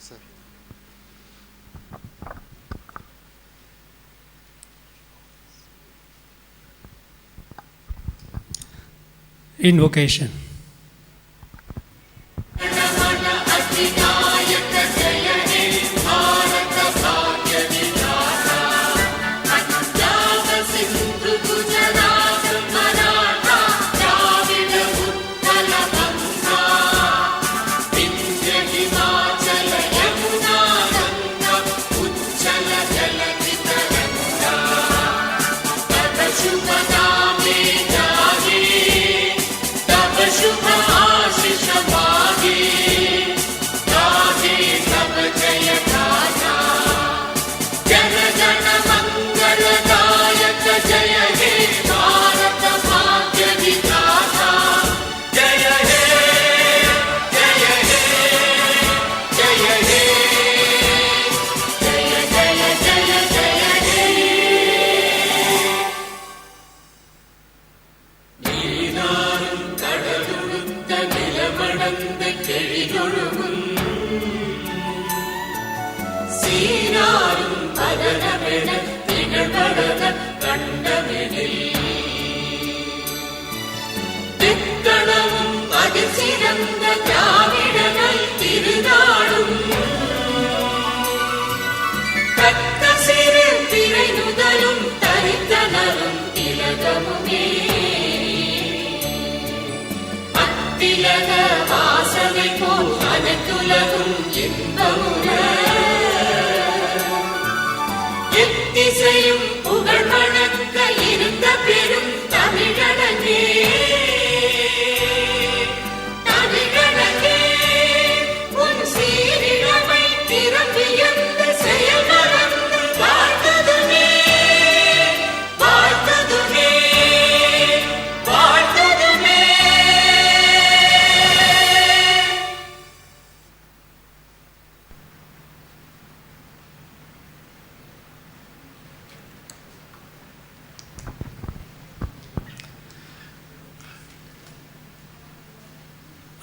Sir. Invocation.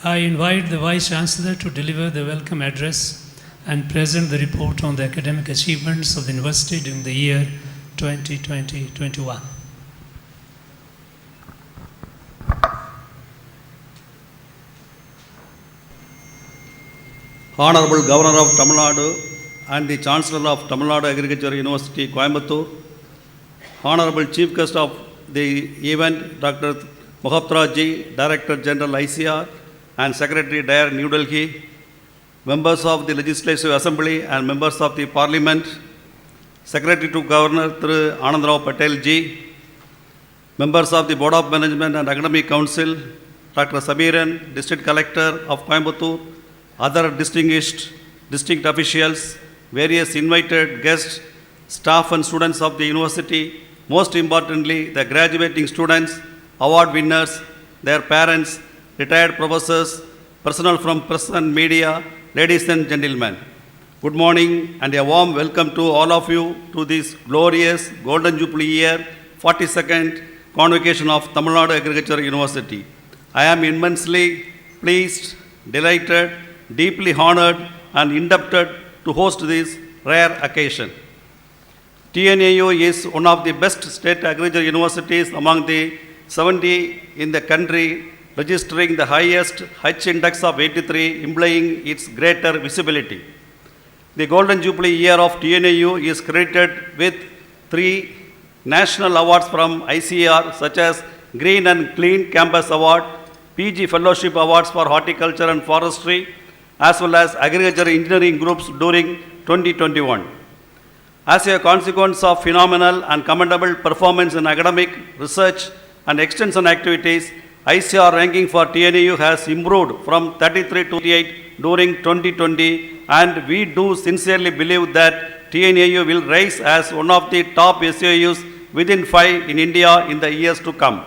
I invite the Vice Chancellor to deliver the welcome address and present the report on the academic achievements of the University during the year 2020-21. Honorable Governor of Tamil Nadu and the Chancellor of Tamil Nadu Agricultural University, Coimbatore, Honorable Chief Guest of the event, Dr. Mohaptra Ji, Director General ICR, and Secretary Dare, New Delhi, members of the Legislative Assembly and members of the Parliament, Secretary to Governor Thru Anandrao Patel Ji, members of the Board of Management and Academic Council, Dr. Sabiran, District Collector of Coimbatore, other distinguished district officials, various invited guests, staff and students of the university, most importantly, the graduating students, award winners, their parents, retired professors, personnel from press and media, ladies and gentlemen. Good morning and a warm welcome to all of you to this glorious Golden Jubilee year 42nd Convocation of Tamil Nadu Agricultural University. I am immensely pleased, delighted, deeply honored and indebted to host this rare occasion. TNAU is one of the best state agricultural universities among the 70 in the country, registering the highest H index of 83, implying its greater visibility. The Golden Jubilee year of TNAU is credited with 3 national awards from ICR, such as Green and Clean Campus Award, PG Fellowship Awards for Horticulture and Forestry, as well as Agriculture Engineering Groups during 2021. As a consequence of phenomenal and commendable performance in academic, research and extension activities, ICR ranking for TNAU has improved from 33 to 38 during 2020, and we do sincerely believe that TNAU will rise as one of the top SAUs within 5 in India in the years to come.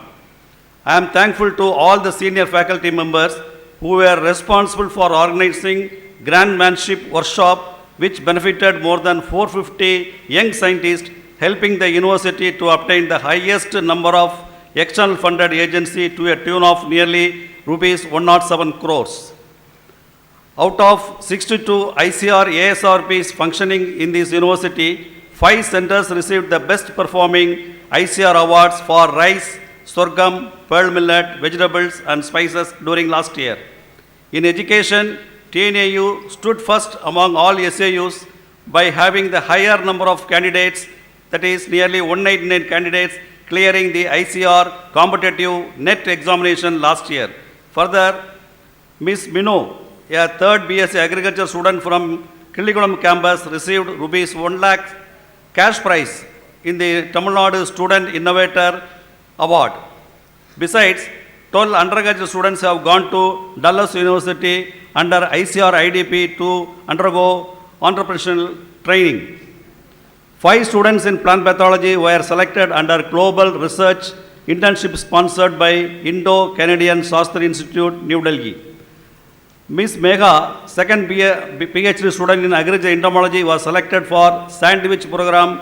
I am thankful to all the senior faculty members who were responsible for organizing Grandmanship Workshop, which benefited more than 450 young scientists, helping the university to obtain the highest number of external funded agency to a tune of nearly rupees 107 crores. Out of 62 ICR ASRPs functioning in this university, 5 centers received the best performing ICR awards for rice, sorghum, pearl millet, vegetables and spices during last year. In education, TNAU stood first among all SAUs by having the higher number of candidates, that is nearly 199 candidates clearing the ICR competitive net examination last year. Further, Ms. Minu, a third BSc Agriculture student from Killikulam campus, received rupees 1 lakh cash prize in the Tamil Nadu Student Innovator Award. Besides, 12 undergraduate students have gone to Dallas University under ICR IDP to undergo entrepreneurial training. 5 students in plant pathology were selected under global research internship sponsored by Indo-Canadian Shastri Institute, New Delhi. Ms. Megha, second PhD student in agriculture entomology, was selected for sandwich program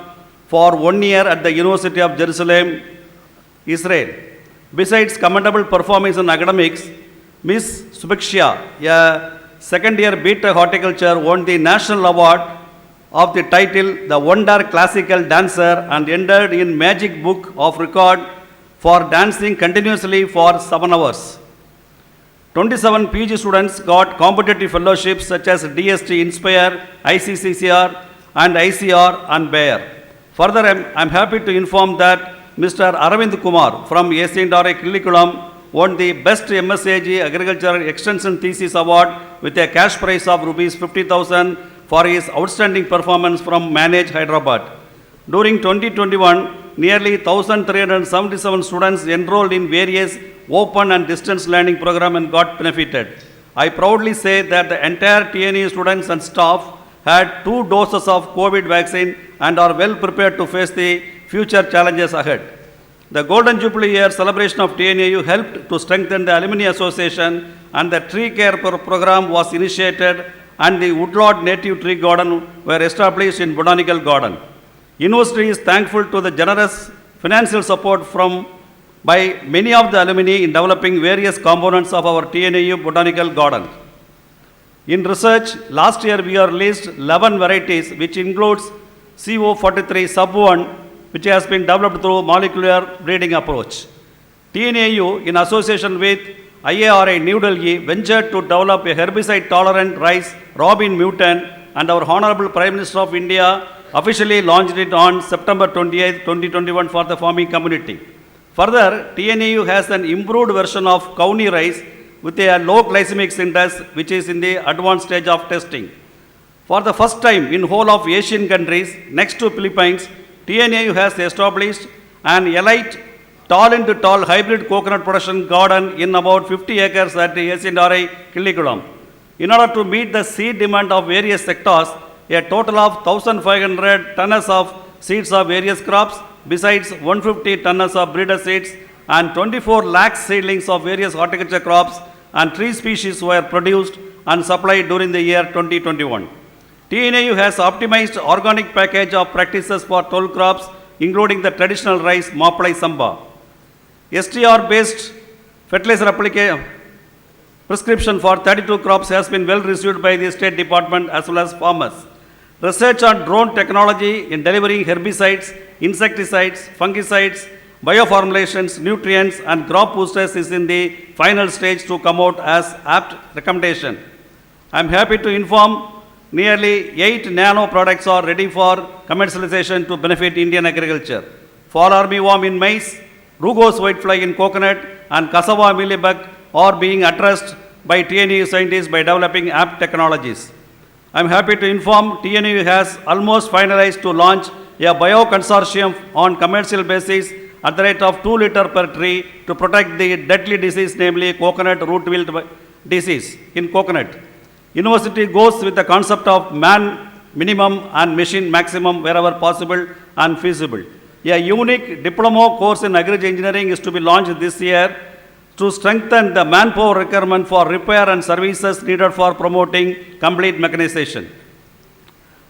for 1 year at the University of Jerusalem, Israel. Besides commendable performance in academics, Ms. Subhikshya, a second year BTech horticulture, won the national award of the title The Wonder Classical Dancer and entered in Magic Book of Record for dancing continuously for 7 hours. 27 PG students got competitive fellowships such as DST Inspire, ICCCR and ICR and Bayer. Further, I am happy to inform that Mr. Aravind Kumar from SNRA Killikulam won the Best MSAG Agriculture Extension Thesis Award with a cash prize of rupees 50,000 for his outstanding performance from Manage Hyderabad. During 2021, nearly 1,377 students enrolled in various open and distance learning programs and got benefited. I proudly say that the entire TNAU students and staff had 2 doses of COVID vaccine and are well prepared to face the future challenges ahead. The Golden Jubilee Year celebration of TNAU helped to strengthen the Alumni Association, and the tree care program was initiated and the Woodlord Native Tree Garden were established in Botanical Garden. University is thankful to the generous financial support by many of the alumni in developing various components of our TNAU Botanical Garden. In research, last year we have released 11 varieties, which includes CO43 sub-1, which has been developed through molecular breeding approach. TNAU, in association with IARA New Delhi, ventured to develop a herbicide-tolerant rice, Robin mutant, and our Honorable Prime Minister of India officially launched it on September 28, 2021 for the farming community. Further, TNAU has an improved version of Kauni rice with a low glycemic index, which is in the advanced stage of testing. For the first time in whole of Asian countries, next to Philippines, TNAU has established an elite tall-into-tall hybrid coconut production garden in about 50 acres at the SNRA Killikulam. In order to meet the seed demand of various sectors, a total of 1,500 tons of seeds of various crops, besides 150 tons of breeder seeds and 24 lakh seedlings of various horticulture crops and tree species were produced and supplied during the year 2021. TNAU has optimized organic package of practices for 12 crops, including the traditional rice, Maplai Samba. STR-based fertilizer prescription for 32 crops has been well received by the State Department as well as farmers. Research on drone technology in delivering herbicides, insecticides, fungicides, bioformulations, nutrients and crop boosters is in the final stage to come out as apt recommendation. I am happy to inform nearly 8 nano products are ready for commercialization to benefit Indian agriculture. Fall armyworm in maize, rugose whitefly in coconut and cassava mealybug are being addressed by TNAU scientists by developing apt technologies. I am happy to inform TNAU has almost finalized to launch a bio-consortium on commercial basis at the rate of 2 liters per tree to protect the deadly disease, namely coconut root wilt disease in coconut. University goes with the concept of man minimum and machine maximum wherever possible and feasible. A unique diploma course in agriculture engineering is to be launched this year to strengthen the manpower requirement for repair and services needed for promoting complete mechanization.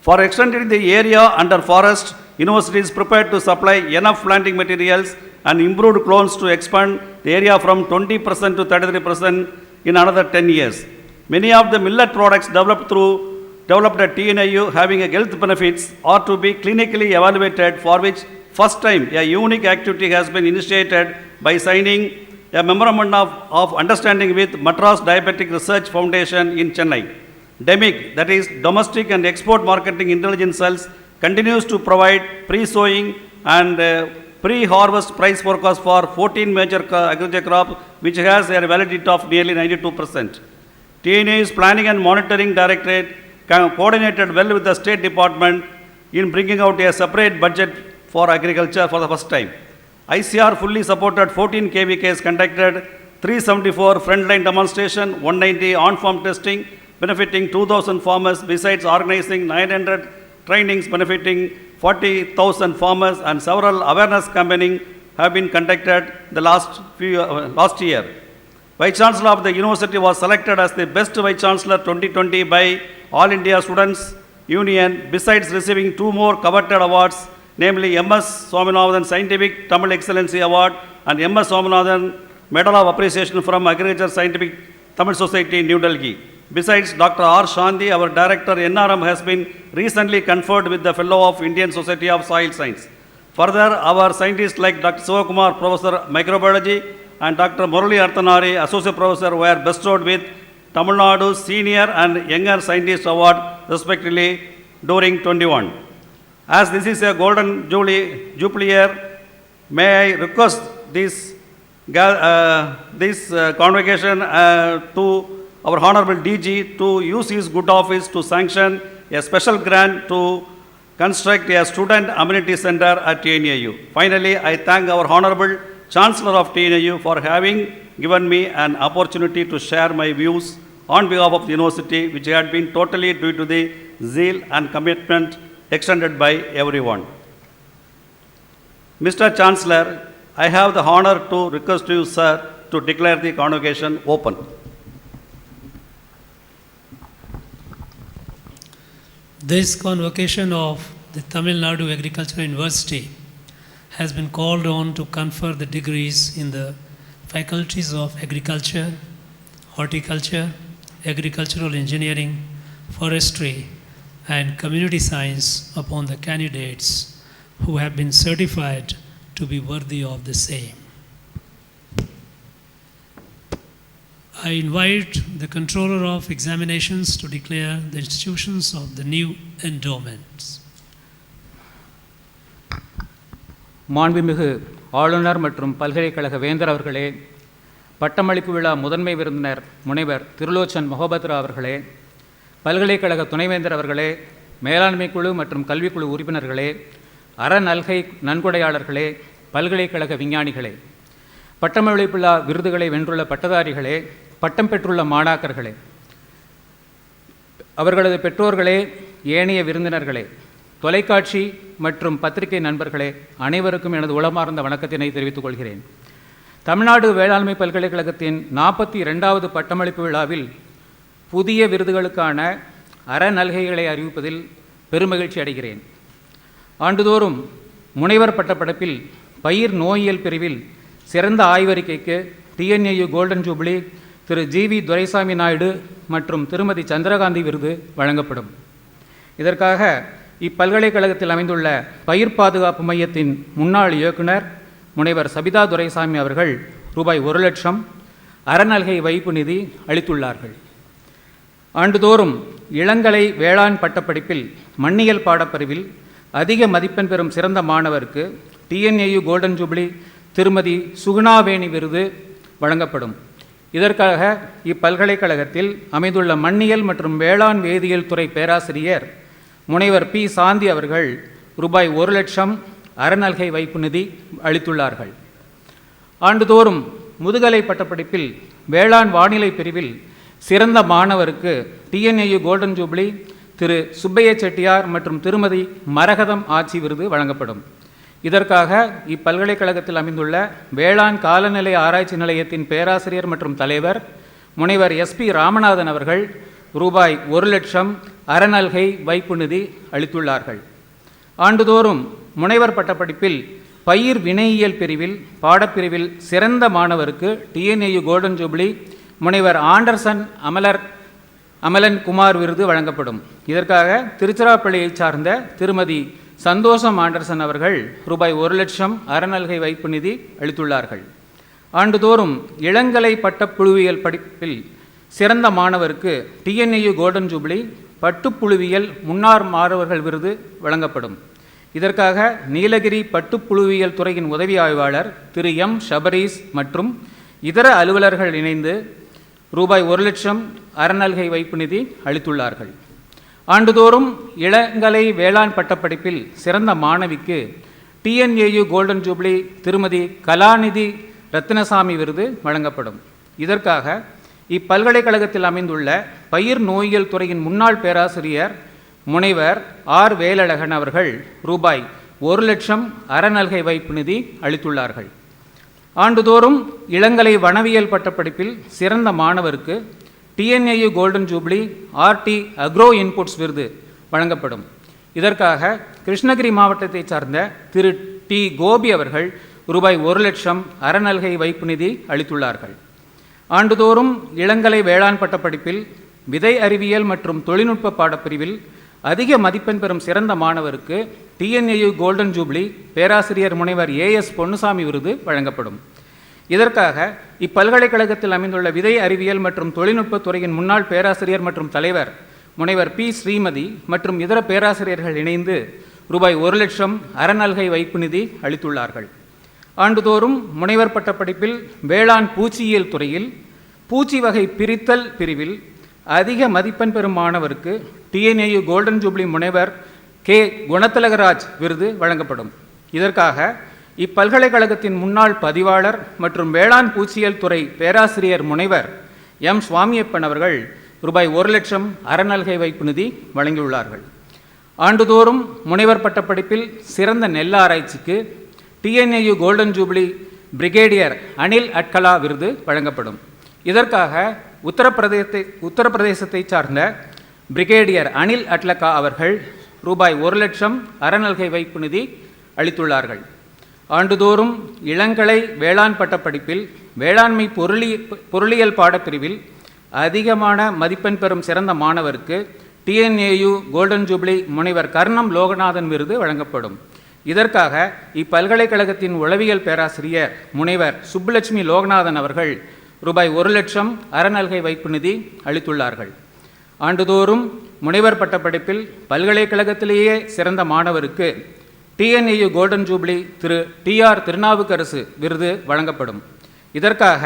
For extending the area under forest, university is prepared to supply enough planting materials and improved clones to expand the area from 20% to 33% in another 10 years. Many of the millet products developed at TNAU having a health benefits are to be clinically evaluated, for which first time a unique activity has been initiated by signing a memorandum of understanding with Madras Diabetic Research Foundation in Chennai. DEMIC, that is Domestic and Export Marketing Intelligence Cells, continues to provide pre-sowing and pre-harvest price forecast for 14 major agriculture crops, which has a validity of nearly 92%. TNAU's Planning and Monitoring Directorate coordinated well with the State Department in bringing out a separate budget for agriculture for the first time. ICR fully supported 14 KVKs, conducted 374 frontline demonstration, 190 on-farm testing, benefiting 2,000 farmers, besides organizing 900 trainings benefiting 40,000 farmers, and several awareness campaigning have been conducted the last year. Vice Chancellor of the University was selected as the Best Vice Chancellor 2020 by All India Students Union, besides receiving 2 more coveted awards, namely MS Swaminathan Scientific Tamil Excellency Award and MS Swaminathan Medal of Appreciation from Agriculture Scientific Tamil Society, New Delhi. Besides, Dr. R. Shanti, our Director NRM, has been recently conferred with the Fellow of Indian Society of Soil Science. Further, our scientists like Dr. Sivakumar, Professor Microbiology, and Dr. Murali Arthanari, Associate Professor, were bestowed with Tamil Nadu Senior and Younger Scientist Award, respectively, during 21. As this is a Golden Jubilee year, may I request this convocation to our Honorable DG to use his good office to sanction a special grant to construct a student amenity center at TNAU. Finally, I thank our Honorable Chancellor of TNAU for having given me an opportunity to share my views on behalf of the university, which had been totally due to the zeal and commitment extended by everyone. Mr. Chancellor, I have the honor to request you, sir, to declare the convocation open. This convocation of the Tamil Nadu Agricultural University has been called on to confer the degrees in the faculties of agriculture, horticulture, agricultural engineering, forestry, and community science upon the candidates who have been certified to be worthy of the same. I invite the Controller of Examinations to declare the institutions of the new endowments. மாண்புமிகு ஆளுநர் மற்றும் பல்கலைக்கழக வேந்தர் அவர்களே, பட்டமளிப்பு விழா முதன்மை விருந்தினர் முனைவர் திருலோச்சன் மொஹபத்ரா அவர்களே, பல்கலைக்கழக துணைவேந்தர் அவர்களே, மேலாண்மை குழு மற்றும் கல்விக்குழு உறுப்பினர்களே, அறநல்கை நன்கொடையாளர்களே, பல்கலைக்கழக விஞ்ஞானிகளே, பட்டமளிப்பு விழா விருதுகளை வென்றுள்ள பட்டதாரிகளே, பட்டம் பெற்றுள்ள மாணாக்கர்களே, அவர்களது பெற்றோர்களே, ஏனைய விருந்தினர்களே, தொலைக்காட்சி மற்றும் பத்திரிகை நண்பர்களே, அனைவருக்கும் எனது உளமார்ந்த வணக்கத்தினை தெரிவித்துக் கொள்கிறேன். தமிழ்நாடு வேளாண்மை பல்கலைக்கழகத்தின் 42வது பட்டமளிப்பு விழாவில் புதிய விருதுகளுக்கான அறநல்கைகளை அறிவிப்பதில் பெருமகிழ்ச்சி அடைகிறேன். ஆண்டுதோறும் முனைவர் பட்டப்படிப்பில் பயிர் நோயியல் பிரிவில் சிறந்த ஆய்வறிக்கைக்கு TNAU கோல்டன் ஜூபிலி திரு GV துரைசாமி நாயுடு மற்றும் திருமதி சந்திரகாந்தி விருது வழங்கப்படும். இதற்காக இப்பல்கலைக்கழகத்தில் அமைந்துள்ள பயிர் பாதுகாப்பு மையத்தின் முன்னாள் இயக்குனர் முனைவர் சபிதா துரைசாமி அவர்கள் ரூபாய் 1,00,000 அறநல்கை வைப்பு நிதி அளித்துள்ளார்கள். ஆண்டுதோறும் இளங்கலை வேளாண் பட்டப்படிப்பில் மண்ணியல் பாடப்பிரிவில் அதிக மதிப்பெண் பெறும் சிறந்த மாணவருக்கு TNAU கோல்டன் ஜூபிலி திருமதி சுகுணாவேணி விருது வழங்கப்படும். இதற்காக இப்பல்கலைக்கழகத்தில் அமைந்துள்ள மண்ணியல் மற்றும் வேளாண் வேதியியல் துறை பேராசிரியர் முனைவர் P. சாந்தி அவர்கள் ரூபாய் 1,00,000 அறநல்கை வைப்பு நிதி அளித்துள்ளார்கள். ஆண்டுதோறும் முதுகலை பட்டப்படிப்பில் வேளாண் வானிலை பிரிவில் சிறந்த மாணவருக்கு TNAU கோல்டன் ஜூபிலி திரு சுப்பைய செட்டியார் மற்றும் திருமதி மரகதம் ஆச்சி விருது வழங்கப்படும். இதற்காக இப்பல்கலைக்கழகத்தில் அமைந்துள்ள வேளாண் காலநிலை ஆராய்ச்சி நிலையத்தின் பேராசிரியர் மற்றும் தலைவர் முனைவர் SP. ராமநாதன் அவர்கள் ரூபாய் 1,00,000 அறநல்கை வைப்பு நிதி அளித்துள்ளார்கள். ஆண்டுதோறும் முனைவர் பட்டப்படிப்பில் பயிர் வினையியல் பிரிவில் பாடப்பிரிவில் சிறந்த மாணவருக்கு TNAU கோல்டன் ஜூபிலி முனைவர் ஆண்டர்சன் அமலர் அமலன் குமார் விருது வழங்கப்படும். இதற்காக திருச்சிராப்பள்ளியைச் சார்ந்த திருமதி சந்தோஷம் ஆண்டர்சன் அவர்கள் ரூபாய் 1,00,000 அறநல்கை வைப்பு நிதி அளித்துள்ளார்கள். ஆண்டுதோறும் இளங்கலை பட்டப்புழுவியல் படிப்பில் சிறந்த மாணவருக்கு TNAU கோல்டன் ஜூபிலி பட்டுப்புழுவியல் முன்னாள் மாணவர்கள் விருது வழங்கப்படும். இதற்காக நீலகிரி பட்டுப்புழுவியல் துறையின் உதவி ஆய்வாளர் திரு எம் ஷபரீஸ் மற்றும் இதர அலுவலர்கள் இணைந்து ரூபாய் 1,00,000 அறநல்கை வைப்பு நிதி அளித்துள்ளார்கள். ஆண்டுதோறும் இளங்கலை வேளாண் பட்டப்படிப்பில் சிறந்த மாணவிக்கு TNAU கோல்டன் ஜூபிலி திருமதி கலாநிதி ரத்தினசாமி விருது வழங்கப்படும். இதற்காக இப்பல்கலைக்கழகத்தில் அமைந்துள்ள பயிர் நோயியல் துறையின் முன்னாள் பேராசிரியர் முனைவர் ஆர் வேலழகன் அவர்கள் ரூபாய் 1,00,000 அறநல்கை வைப்பு நிதி அளித்துள்ளார்கள். ஆண்டுதோறும் இளங்கலை வனவியல் பட்டப்படிப்பில் சிறந்த மாணவருக்கு TNAU golden jubilee RT agro inputs விருது வழங்கப்படும். இதற்காக கிருஷ்ணகிரி மாவட்டத்தைச் சார்ந்த திரு டி கோபி அவர்கள் ரூபாய் 1,00,000 அறநல்கை வைப்பு நிதி அளித்துள்ளார்கள். ஆண்டுதோறும் இளங்கலை வேளாண் பட்டப்படிப்பில் விதை அறிவியல் மற்றும் தொழில்நுட்ப பாடப்பிரிவில் அதிக மதிப்பெண் பெறும் சிறந்த மாணவருக்கு TNAU கோல்டன் ஜூபிலி பேராசிரியர் முனைவர் AS பொன்னுசாமி விருது வழங்கப்படும். இதற்காக இப்பல்கலைக்கழகத்தில் அமைந்துள்ள விதை அறிவியல் மற்றும் தொழில்நுட்ப துறையின் முன்னாள் பேராசிரியர் மற்றும் தலைவர் முனைவர் P ஸ்ரீமதி மற்றும் இதர பேராசிரியர்கள் இணைந்து ரூபாய் 1,00,000 அறநல்கை வைப்பு நிதி அளித்துள்ளார்கள். ஆண்டுதோறும் முனைவர் பட்டப்படிப்பில் வேளாண் பூச்சியியல் துறையில் பூச்சி வகை பிரித்தல் பிரிவில் அதிக மதிப்பெண் பெறும் மாணவருக்கு TNAU கோல்டன் ஜூபிலி முனைவர் K குணத்திலகராஜ் விருது வழங்கப்படும். இதற்காக இப்பல்கலைக்கழகத்தின் முன்னாள் பதிவாளர் மற்றும் வேளாண் பூச்சியியல் துறை பேராசிரியர் முனைவர் M சுவாமியப்பன் அவர்கள் ரூபாய் 1,00,000 அறநல்கை வைப்பு நிதி வழங்கியுள்ளார்கள். ஆண்டுதோறும் முனைவர் பட்டப்படிப்பில் சிறந்த நெல் ஆராய்ச்சிக்கு TNAU golden jubilee brigadier Anil Atkala விருது வழங்கப்படும். இதற்காக உத்தரப்பிரதேசத்தை சார்ந்த பிரிகேடியர் அனில் அட்லகா அவர்கள் ரூபாய் 1,00,000 அறநல்கை வைப்பு நிதி அளித்துள்ளார்கள். ஆண்டுதோறும் இளங்கலை வேளாண் பட்டப்படிப்பில் வேளாண்மை பொருளியல் பாடப்பிரிவில் அதிகமான மதிப்பெண் பெறும் சிறந்த மாணவருக்கு TNAU கோல்டன் ஜூபிலி முனைவர் கர்ணம் லோகநாதன் விருது வழங்கப்படும். இதற்காக இப்பல்கலைக்கழகத்தின் உளவியல் பேராசிரியர் முனைவர் சுப்புலட்சுமி லோகநாதன் அவர்கள் ரூபாய் 1,00,000 அறநல்கை வைப்பு நிதி அளித்துள்ளார்கள். ஆண்டுதோறும் முனைவர் பட்டப்படிப்பில் பல்கலைக்கழகத்திலேயே சிறந்த மாணவருக்கு TNAU கோல்டன் ஜூபிலி திரு TR திருநாவுக்கரசு விருது வழங்கப்படும். இதற்காக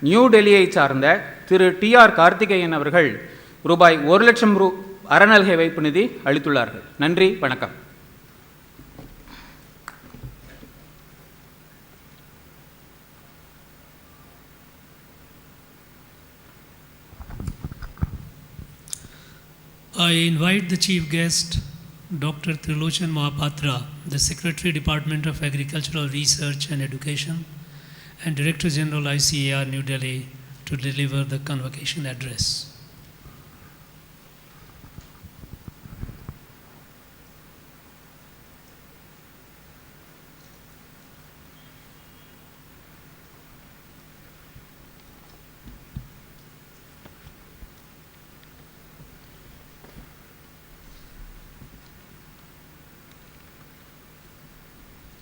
நியூ டெல்லியை சார்ந்த திரு TR கார்த்திகேயன் அவர்கள் ரூபாய் 1,00,000 அறநல்கை வைப்பு நிதி அளித்துள்ளார்கள். நன்றி, வணக்கம். I invite the chief guest, Dr. Trilochan Mahapatra, the Secretary, Department of Agricultural Research and Education and Director General ICAR, New Delhi, to deliver the convocation address.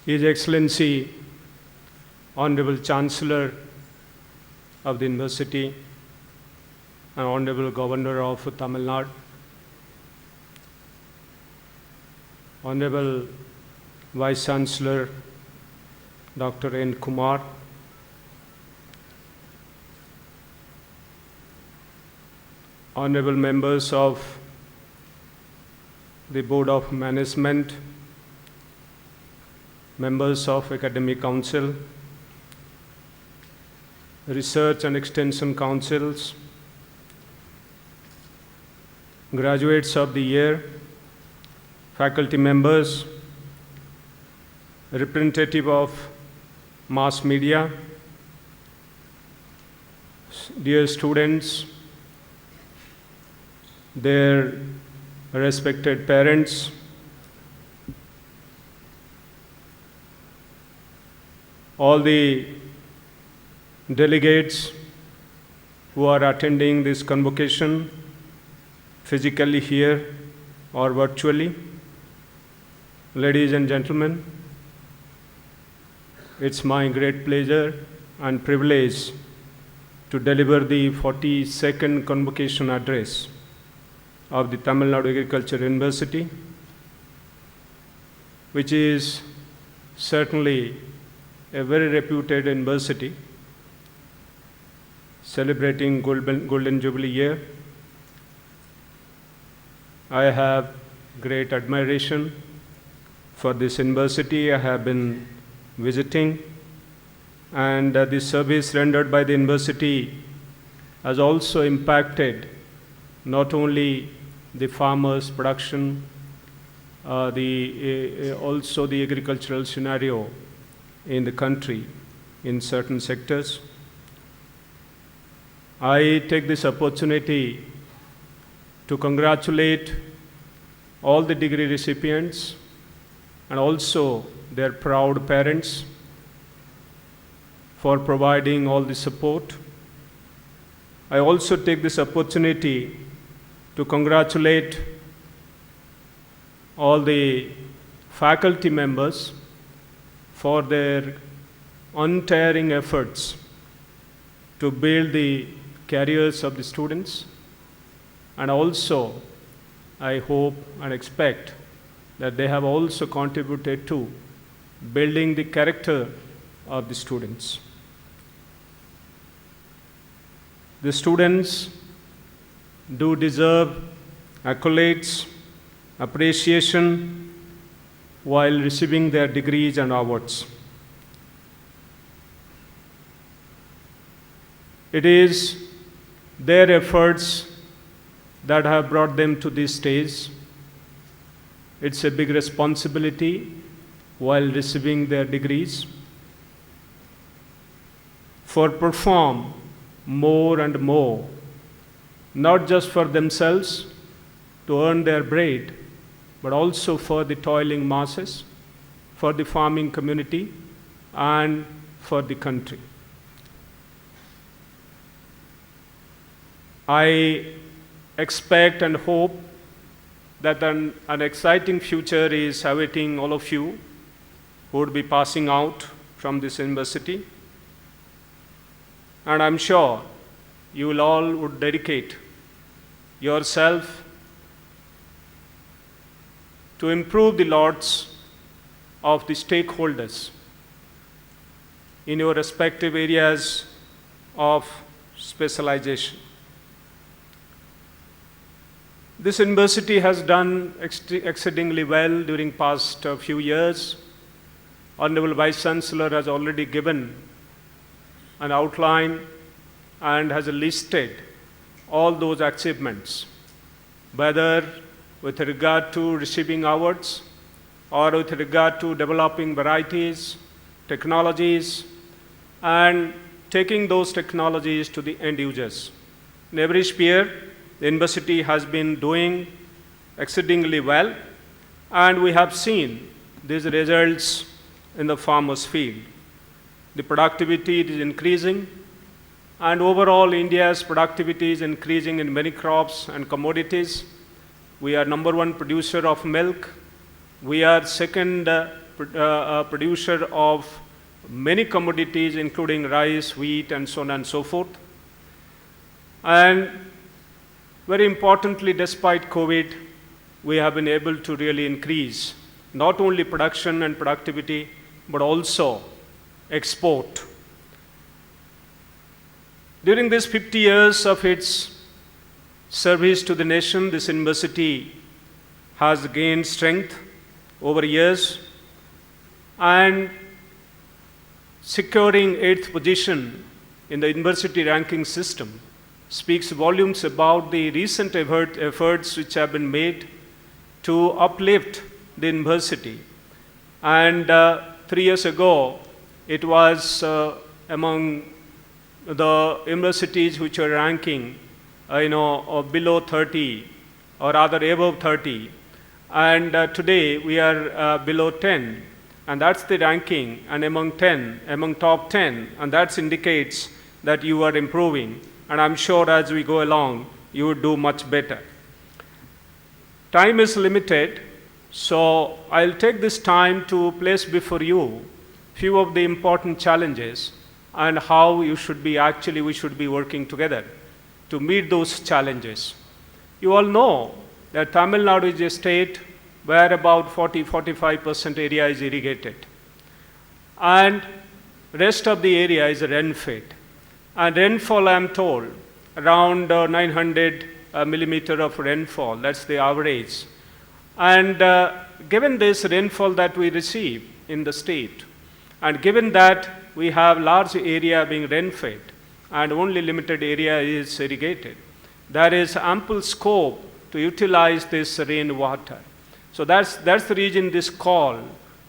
His Excellency, Honorable Chancellor of the University and Honorable Governor of Tamil Nadu, Honorable Vice Chancellor Dr. N. Kumar, Honorable members of the Board of Management, members of Academic Council, Research and Extension Councils, graduates of the year, faculty members, representative of mass media, dear students, their respected parents, all the delegates who are attending this convocation, physically here or virtually. Ladies and gentlemen, it's my great pleasure and privilege to deliver the 42nd Convocation address of the Tamil Nadu Agriculture University, which is certainly a very reputed university celebrating Golden Jubilee year. I have great admiration for this university. I have been visiting, and the service rendered by the university has also impacted not only the farmers' production, also the agricultural scenario in the country in certain sectors. I take this opportunity to congratulate all the degree recipients and also their proud parents for providing all the support. I also take this opportunity to congratulate all the faculty members for their untiring efforts to build the careers of the students. And also, I hope and expect that they have also contributed to building the character of the students. The students do deserve accolades, appreciation while receiving their degrees and awards. It is their efforts that have brought them to this stage. It's a big responsibility while receiving their degrees for perform more and more, not just for themselves to earn their bread, but also for the toiling masses, for the farming community, and for the country. I expect and hope that an exciting future is awaiting all of you who would be passing out from this university. And I'm sure you will all would dedicate yourself to improve the lots of the stakeholders in your respective areas of specialization. This university has done exceedingly well during past few years. Honorable Vice Chancellor has already given an outline and has listed all those achievements, whether with regard to receiving awards or with regard to developing varieties, technologies, and taking those technologies to the end users. In every sphere, the university has been doing exceedingly well, and we have seen these results in the farmers' field. The productivity is increasing, and overall India's productivity is increasing in many crops and commodities. We are number one producer of milk. We are second producer of many commodities, including rice, wheat, and so on and so forth. And very importantly, despite COVID, we have been able to really increase not only production and productivity, but also export. During these 50 years of its service to the nation, this university has gained strength over years, and securing 8th position in the university ranking system speaks volumes about the recent efforts which have been made to uplift the university. And 3 years ago, it was among the universities which are ranking, below 30, or rather above 30. And today we are below 10, and that's the ranking, and among top 10, and that indicates that you are improving. And I'm sure as we go along, you would do much better. Time is limited, so I'll take this time to place before you few of the important challenges and how we should be working together to meet those challenges. You all know that Tamil Nadu is a state where about 40-45% area is irrigated, and rest of the area is rain-fed. And rainfall, I am told, around 900 millimeter of rainfall, that's the average. And given this rainfall that we receive in the state, and given that we have large area being rain-fed and only limited area is irrigated, there is ample scope to utilize this rainwater. So that's the reason this call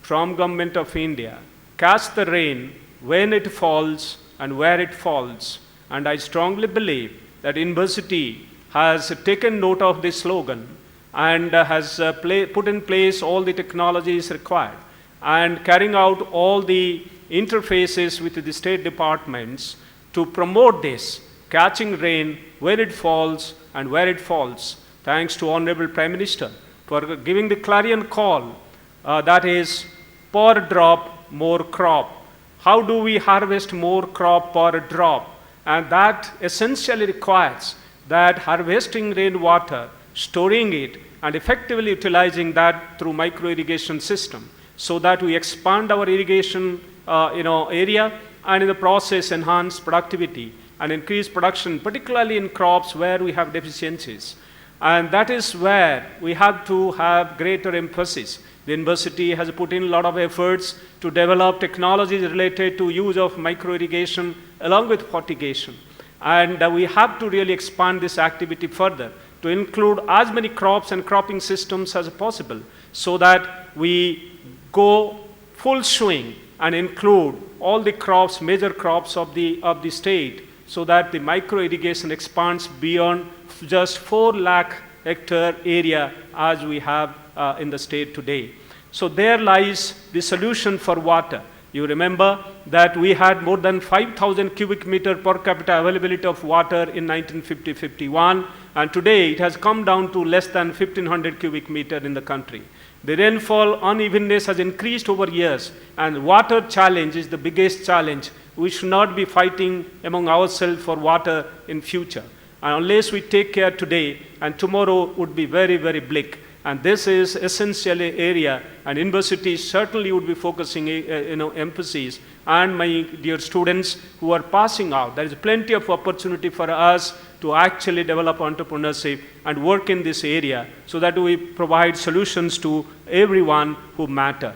from Government of India, catch the rain when it falls and where it falls. And I strongly believe that university has taken note of this slogan and has put in place all the technologies required and carrying out all the interfaces with the state departments to promote this, catching rain where it falls and where it falls. Thanks to Honorable Prime Minister for giving the clarion call, that is, per drop, more crop. How do we harvest more crop per drop? And that essentially requires that harvesting rainwater, storing it, and effectively utilizing that through micro-irrigation system so that we expand our irrigation area and in the process enhance productivity and increase production, particularly in crops where we have deficiencies. And that is where we have to have greater emphasis. The university has put in a lot of efforts to develop technologies related to use of micro-irrigation along with fertigation. And we have to really expand this activity further to include as many crops and cropping systems as possible so that we go full swing and include all the crops, major crops of the state, so that the micro-irrigation expands beyond just 4 lakh hectare area as we have in the state today. So there lies the solution for water. You remember that we had more than 5,000 cubic meter per capita availability of water in 1950-51, and today it has come down to less than 1,500 cubic meter in the country. The rainfall unevenness has increased over years, and water challenge is the biggest challenge. We should not be fighting among ourselves for water in future. And unless we take care today, and tomorrow would be very, very bleak. And this is essentially area, and universities certainly would be focusing emphasis. And my dear students who are passing out, there is plenty of opportunity for us to actually develop entrepreneurship and work in this area so that we provide solutions to everyone who matter.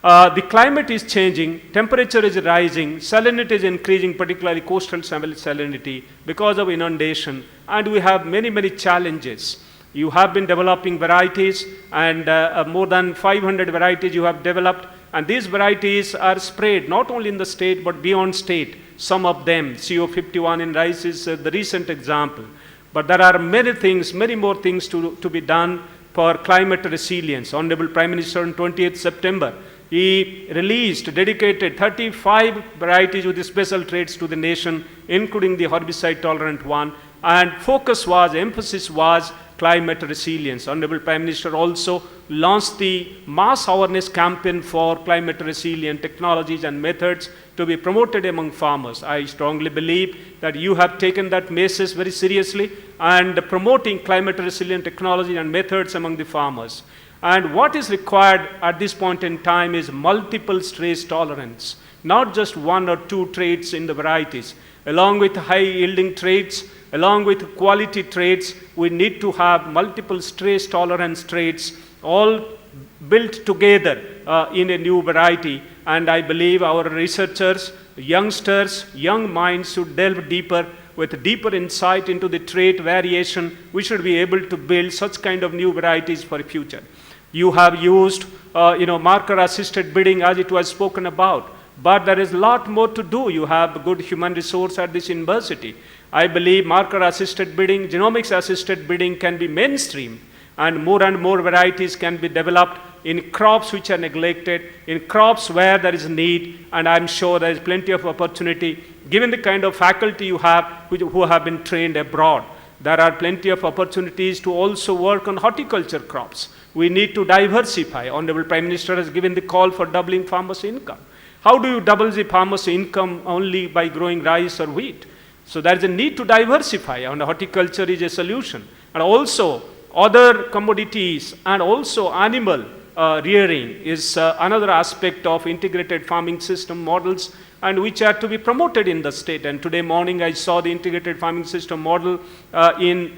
The climate is changing, temperature is rising, salinity is increasing, particularly coastal salinity because of inundation, and we have many, many challenges. You have been developing varieties, and more than 500 varieties you have developed, and these varieties are spread not only in the state but beyond state. Some of them, CO51 in rice is the recent example. But there are many things, many more things to be done for climate resilience. Honorable Prime Minister on 20th September, he released, dedicated 35 varieties with special traits to the nation, including the herbicide-tolerant one, and emphasis was climate resilience. Honorable Prime Minister also launched the mass awareness campaign for climate resilient technologies and methods to be promoted among farmers. I strongly believe that you have taken that message very seriously and promoting climate resilient technology and methods among the farmers. And what is required at this point in time is multiple stress tolerance, not just 1 or 2 traits in the varieties. Along with high yielding traits, along with quality traits, we need to have multiple stress tolerance traits all built together in a new variety. And I believe our researchers, youngsters, young minds should delve deeper with deeper insight into the trait variation. We should be able to build such kind of new varieties for the future. You have used marker-assisted breeding as it was spoken about. But there is a lot more to do. You have good human resource at this university. I believe marker-assisted breeding, genomics-assisted breeding can be mainstream, and more varieties can be developed in crops which are neglected, in crops where there is need, and I'm sure there is plenty of opportunity given the kind of faculty you have who have been trained abroad. there are plenty of opportunities to also work on horticulture crops. We need to diversify. Honorable Prime Minister has given the call for doubling farmers' income. How do you double the farmers' income only by growing rice or wheat? So there is a need to diversify, and horticulture is a solution. And also other commodities and also animal rearing is another aspect of integrated farming system models, and which are to be promoted in the state. And today morning I saw the integrated farming system model in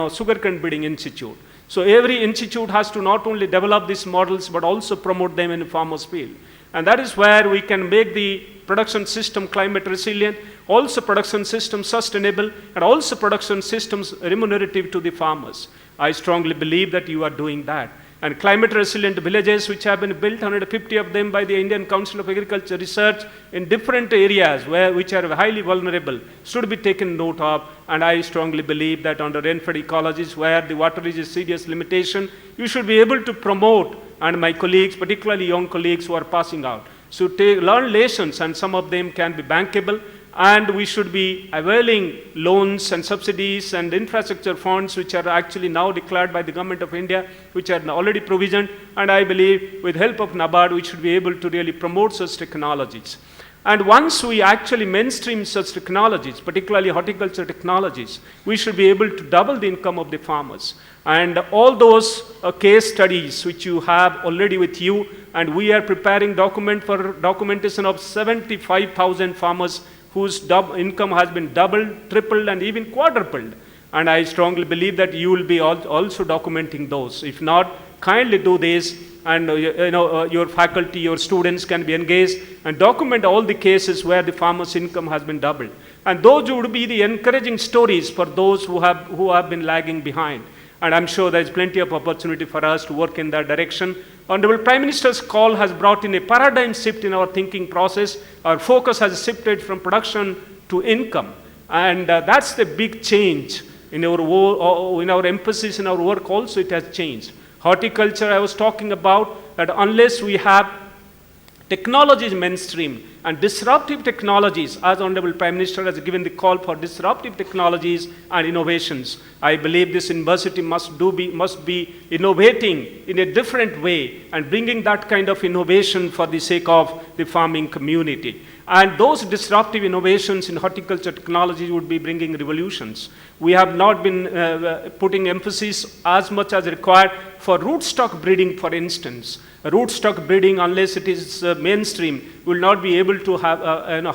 Sugarcane Breeding Institute. So every institute has to not only develop these models but also promote them in the farmers' field. And that is where we can make the production system climate resilient, also production system sustainable, and also production systems remunerative to the farmers. I strongly believe that you are doing that. And climate resilient villages which have been built, 150 of them by the Indian Council of Agriculture Research in different areas which are highly vulnerable, should be taken note of. And I strongly believe that under rain-fed ecologies where the water is a serious limitation, you should be able to promote, and my colleagues, particularly young colleagues who are passing out, should learn lessons, and some of them can be bankable. And we should be availing loans and subsidies and infrastructure funds which are actually now declared by the Government of India, which are already provisioned. And I believe with help of NABARD, we should be able to really promote such technologies. And once we actually mainstream such technologies, particularly horticulture technologies, we should be able to double the income of the farmers. And all those case studies which you have already with you, and we are preparing documentation of 75,000 farmers whose income has been doubled, tripled, and even quadrupled. And I strongly believe that you will be also documenting those. If not, kindly do this, and your faculty, your students can be engaged and document all the cases where the farmer's income has been doubled. And those would be the encouraging stories for those who have been lagging behind. And I'm sure there's plenty of opportunity for us to work in that direction. Honorable Prime Minister's call has brought in a paradigm shift in our thinking process. Our focus has shifted from production to income. And that's the big change in our emphasis in our work also. It has changed. Horticulture, I was talking about, that unless we have technologies mainstream and disruptive technologies, as Honorable Prime Minister has given the call for disruptive technologies and innovations, I believe this university must be innovating in a different way and bringing that kind of innovation for the sake of the farming community. And those disruptive innovations in horticulture technology would be bringing revolutions. We have not been putting emphasis as much as required for rootstock breeding, for instance. Rootstock breeding, unless it is mainstream, will not be able to have,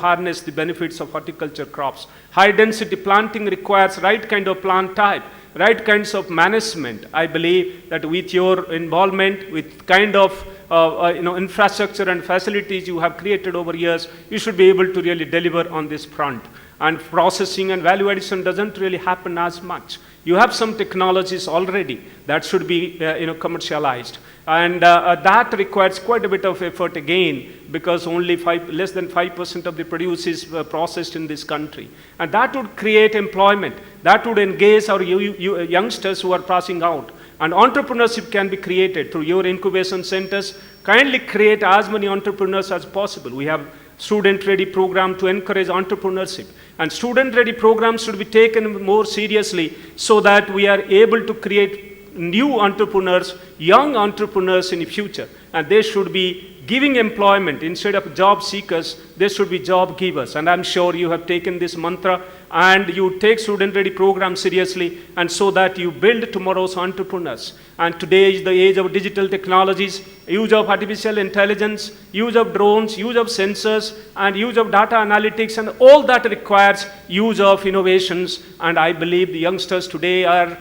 harness the benefits of horticulture crops. High density planting requires right kind of plant type, right kinds of management. I believe that with your involvement, with kind of infrastructure and facilities you have created over years, you should be able to really deliver on this front. And processing and value addition doesn't really happen as much. You have some technologies already that should be commercialized. And that requires quite a bit of effort again, because only less than 5% of the produce is processed in this country. And that would create employment. That would engage our youngsters who are passing out. And entrepreneurship can be created through your incubation centers. Kindly create as many entrepreneurs as possible. We have student-ready program to encourage entrepreneurship. And student-ready programs should be taken more seriously so that we are able to create new entrepreneurs, young entrepreneurs in the future. And they should be giving employment instead of job seekers. They should be job givers. And I'm sure you have taken this mantra and you take student-ready programs seriously, and so that you build tomorrow's entrepreneurs. And today is the age of digital technologies, use of artificial intelligence, use of drones, use of sensors, and use of data analytics, and all that requires use of innovations. And I believe the youngsters today are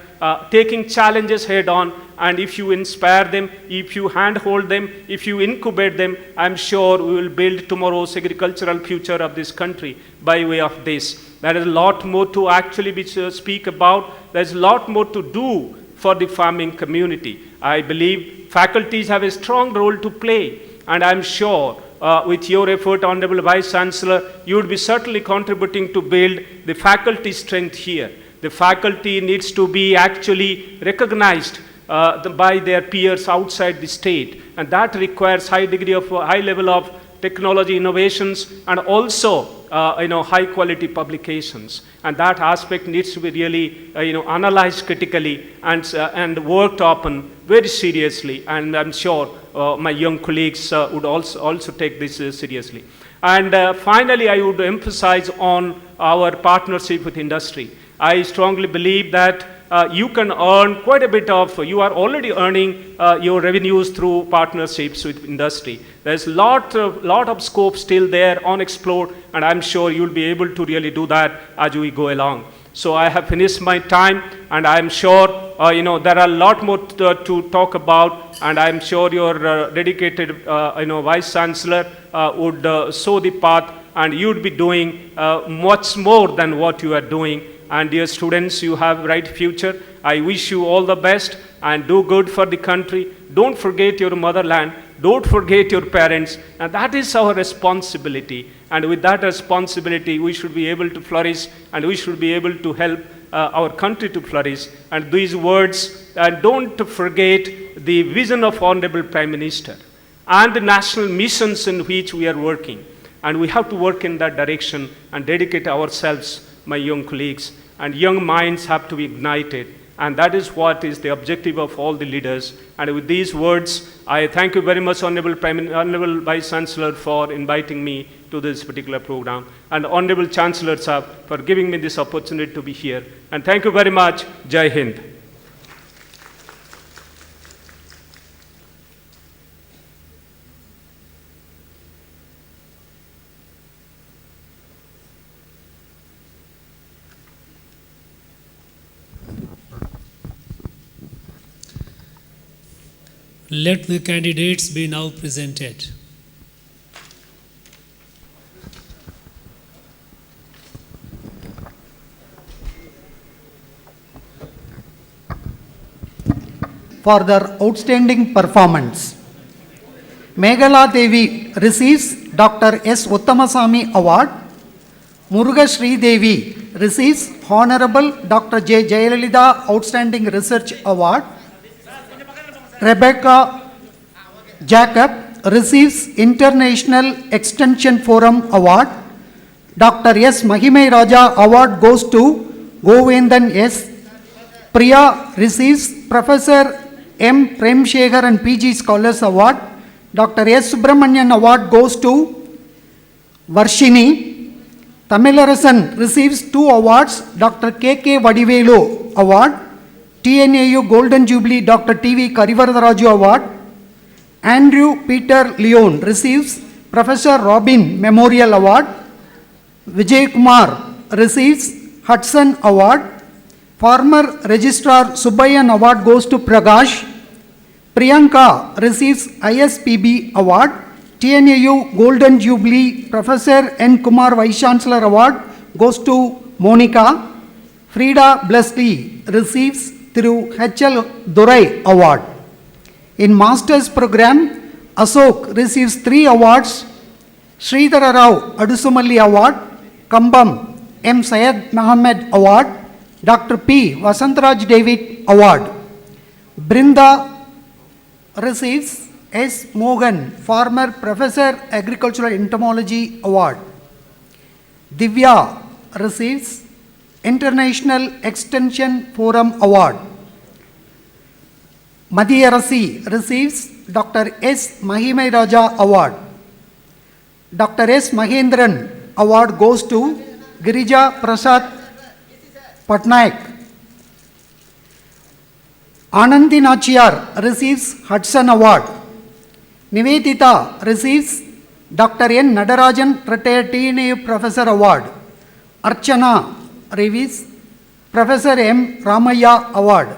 taking challenges head on, and if you inspire them, if you handhold them, if you incubate them, I'm sure we will build tomorrow's agricultural future of this country by way of this. There is a lot more to actually speak about. There's a lot more to do for the farming community. I believe faculties have a strong role to play, and I'm sure with your effort, Honorable Vice Chancellor, you would be certainly contributing to build the faculty strength here. The faculty needs to be actually recognized by their peers outside the state, and that requires high level of technology innovations, and also high quality publications. And that aspect needs to be really analyzed critically and worked upon very seriously. And I'm sure my young colleagues would also take this seriously. And finally, I would emphasize on our partnership with industry. I strongly believe that you can earn quite a bit of, you are already earning your revenues through partnerships with industry. There's a lot of scope still there unexplored, and I'm sure you'll be able to really do that as we go along. So I have finished my time, and I'm sure there are a lot more to talk about, and I'm sure your dedicated Vice Chancellor would show the path, and you'd be doing much more than what you are doing. And dear students, you have a bright future. I wish you all the best and do good for the country. Don't forget your motherland. Don't forget your parents. And that is our responsibility. And with that responsibility, we should be able to flourish, and we should be able to help our country to flourish. And these words, don't forget the vision of Honorable Prime Minister and the national missions in which we are working. And we have to work in that direction and dedicate ourselves, my young colleagues, and young minds have to be ignited, and that is what is the objective of all the leaders. And with these words, I thank you very much, Honorable Vice Chancellor, for inviting me to this particular program, and Honorable Chancellor Sahab for giving me this opportunity to be here. And thank you very much. Jai Hind. Let the candidates be now presented. For their outstanding performance, Meghala Devi receives Dr. S. Uttamasamy Award. Muruga Sri Devi receives Honorable Dr. J. Jayalalitha Outstanding Research Award. Rebecca Jacob receives International Extension Forum Award. Dr. S. Mahimai Raja Award goes to Govindan S. Priya receives Professor M. Premshekhar and PG Scholars Award. Dr. S. Subramanian Award goes to Varshini. Tamilarasan receives 2 awards. Dr. K.K. Vadivelu Award. TNAU Golden Jubilee Dr. T.V. Karivaradharaju Award. Andrew Peter Leon receives Professor Robin Memorial Award. Vijay Kumar receives Hudson Award. Former Registrar Subbayan Award goes to Prakash. Priyanka receives ISPB Award. TNAU Golden Jubilee Professor N. Kumar Vice Chancellor Award goes to Monica. Frida Blesley receives through H.L. Durai Award. In Master's Program, Ashok receives 3 awards. Sridhara Rao Adusumalli Award, Kambam M. Syed Mohammed Award, Dr. P. Vasantraj David Award. Brinda receives S. Mohan, former Professor Agricultural Entomology Award. Divya receives International Extension Forum Award. Madhyarasi receives Dr. S. Mahimai Raja Award. Dr. S. Mahendran Award goes to Girija Prasad Patnaik. Anandi Nachiyar receives Hudson Award. Nivedita receives Dr. N. Nadarajan Retired TNAU Professor Award. Archana receives Professor M. Ramaya Award.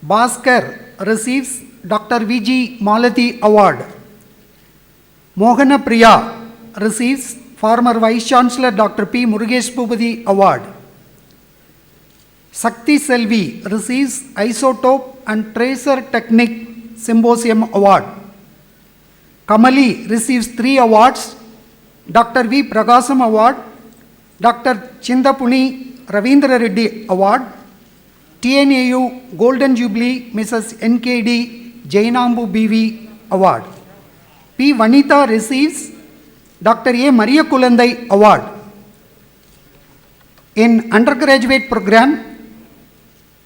Bhaskar receives Dr. V.G. Malati Award. Mohana Priya receives former Vice Chancellor Dr. P. Murugesh Bhupati Award. Sakti Selvi receives Isotope and Tracer Technique Symposium Award. Kamali receives 3 awards. Dr. V. Prakasam Award, Dr. Chindapuni Ravindra Reddy Award, TNAU Golden Jubilee Mrs. NKD Jainambu BV Award. P. Vanitha receives Dr. A. Maria Kulandai Award. In undergraduate program,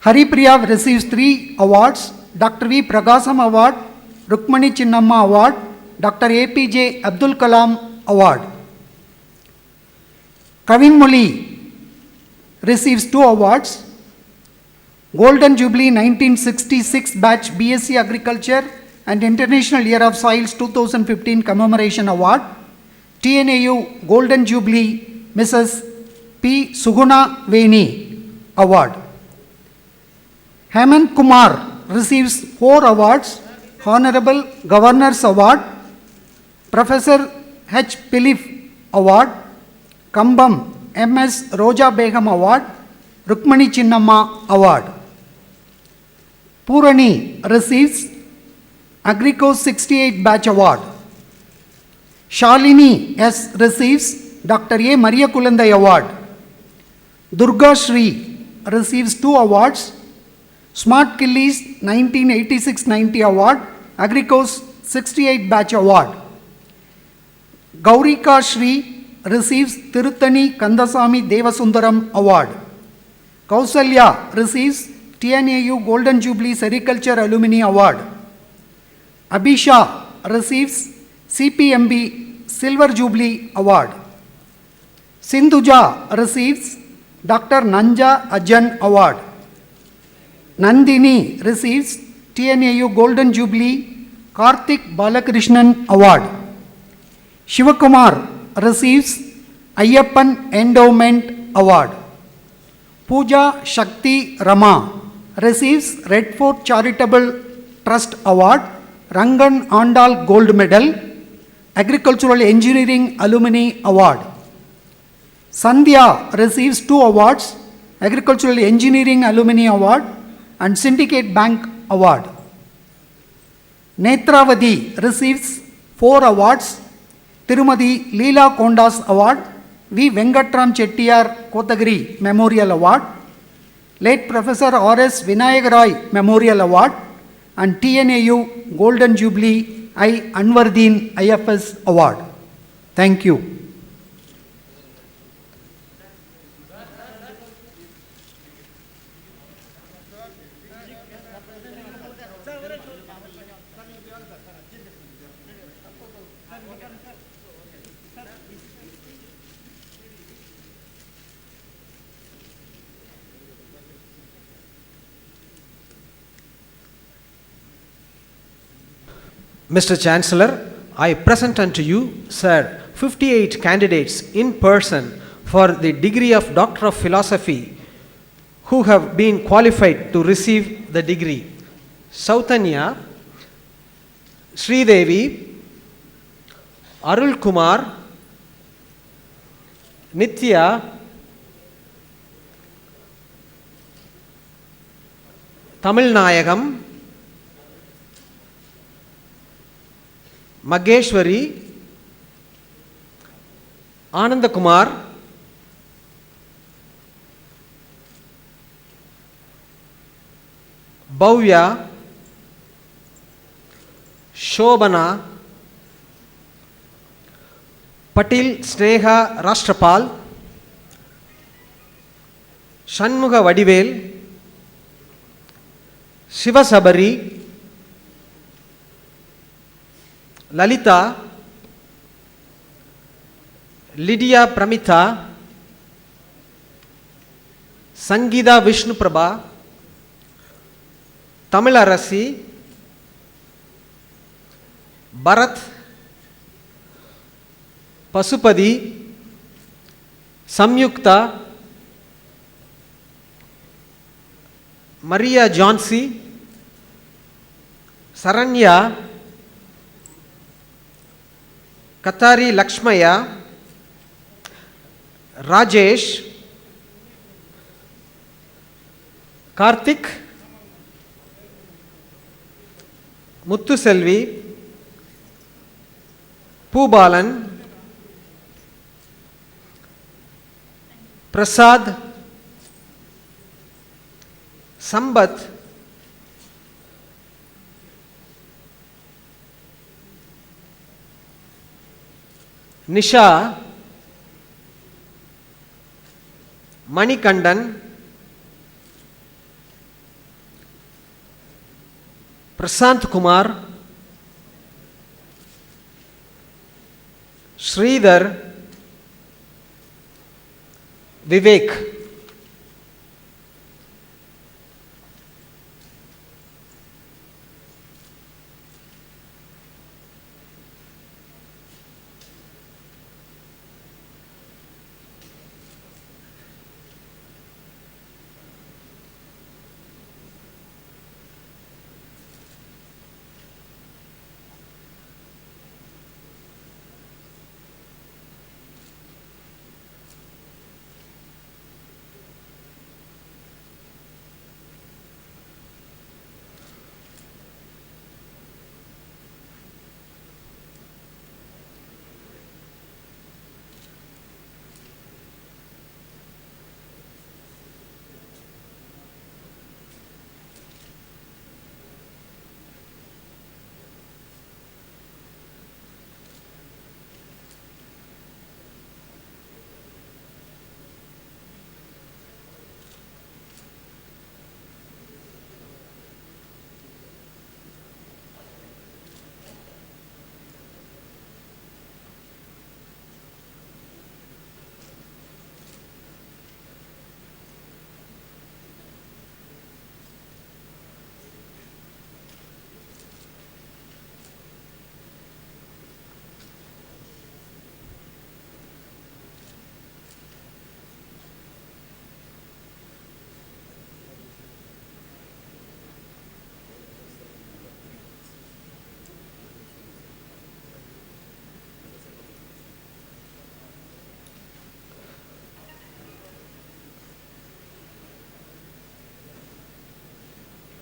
Haripriya receives 3 awards: Dr. V. Pragasam Award, Rukmani Chinnamma Award, Dr. APJ Abdul Kalam Award. Kavin Moli receives 2 awards: Golden Jubilee 1966 Batch BSc Agriculture and International Year of Soils 2015 Commemoration Award, TNAU Golden Jubilee Mrs. P. Suguna Veni Award. Hemant Kumar receives 4 awards: Honorable Governor's Award, Professor H. Pilif Award, Kambam M.S. Roja Begum Award, Rukmani Chinnamma Award. Purani receives Agrico 68 Batch Award. Shalini S. receives Dr. A. Maria Kulandai Award. Durga Shri receives 2 awards: Smart Killies 1986-90 Award, Agricos 68 Batch Award. Gaurika Shri receives Tirutani Kandasamy Devasundaram Award. Kausalya receives TNAU Golden Jubilee Sericulture Alumni Award. Abhisha receives CPMB Silver Jubilee Award. Sindhuja receives Dr. Nanja Ajan Award. Nandini receives TNAU Golden Jubilee Karthik Balakrishnan Award. Shivakumar receives Ayyappan Endowment Award. Pooja Shakti Rama receives Red Fort Charitable Trust Award, Rangan Andal Gold Medal, Agricultural Engineering Alumni Award. Sandhya receives 2 awards, Agricultural Engineering Alumni Award and Syndicate Bank Award. Netravadi receives 4 awards, Tirumadi Leela Kondas Award, V. Venkatram Chettiar Kotagiri Memorial Award, late Professor R.S. Vinayak Roy Memorial Award, and TNAU Golden Jubilee I. Anwardeen IFS Award. Thank you. Mr. Chancellor, I present unto you, sir, 58 candidates in person for the degree of Doctor of Philosophy who have been qualified to receive the degree. Sautanya, Sridevi, Arul Kumar, Nitya, Tamil Nayagam, Mageshwari, Ananda Kumar, Bhavya, Shobana, Patil Sneha Rashtrapal, Shanmuga Vadivel, Shiva Sabari, Lalita, Lydia Pramita, Sangida Vishnuprabha, Tamil Arasi, Bharat, Pasupadi, Samyukta, Maria Johnsy, Saranya, Katari Lakshmaya, Rajesh, Karthik, Muthu Selvi, Poobalan, Prasad, Sambat, Nisha Manikandan, Prasant Kumar, Sridhar, Vivek.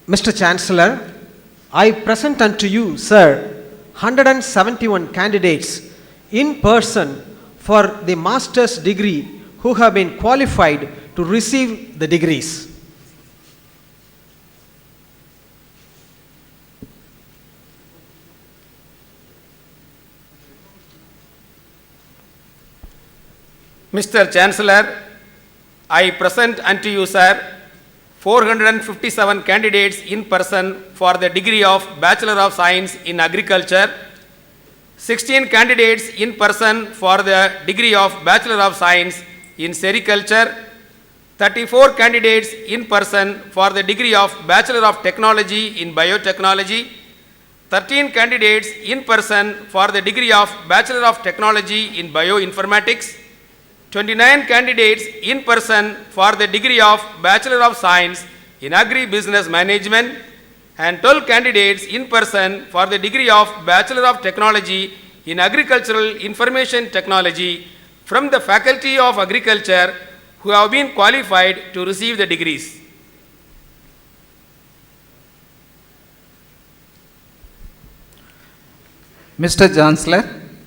Mr. Chancellor, I present unto you, sir, 171 candidates in person for the master's degree who have been qualified to receive the degrees. Mr. Chancellor, I present unto you, sir, 457 candidates in person for the degree of Bachelor of Science in Agriculture, 16 candidates in person for the degree of Bachelor of Science in Sericulture, 34 candidates in person for the degree of Bachelor of Technology in Biotechnology, 13 candidates in person for the degree of Bachelor of Technology in Bioinformatics, 29 candidates in person for the degree of Bachelor of Science in Agri-Business Management, and 12 candidates in person for the degree of Bachelor of Technology in Agricultural Information Technology from the Faculty of Agriculture who have been qualified to receive the degrees. Mr. Chancellor,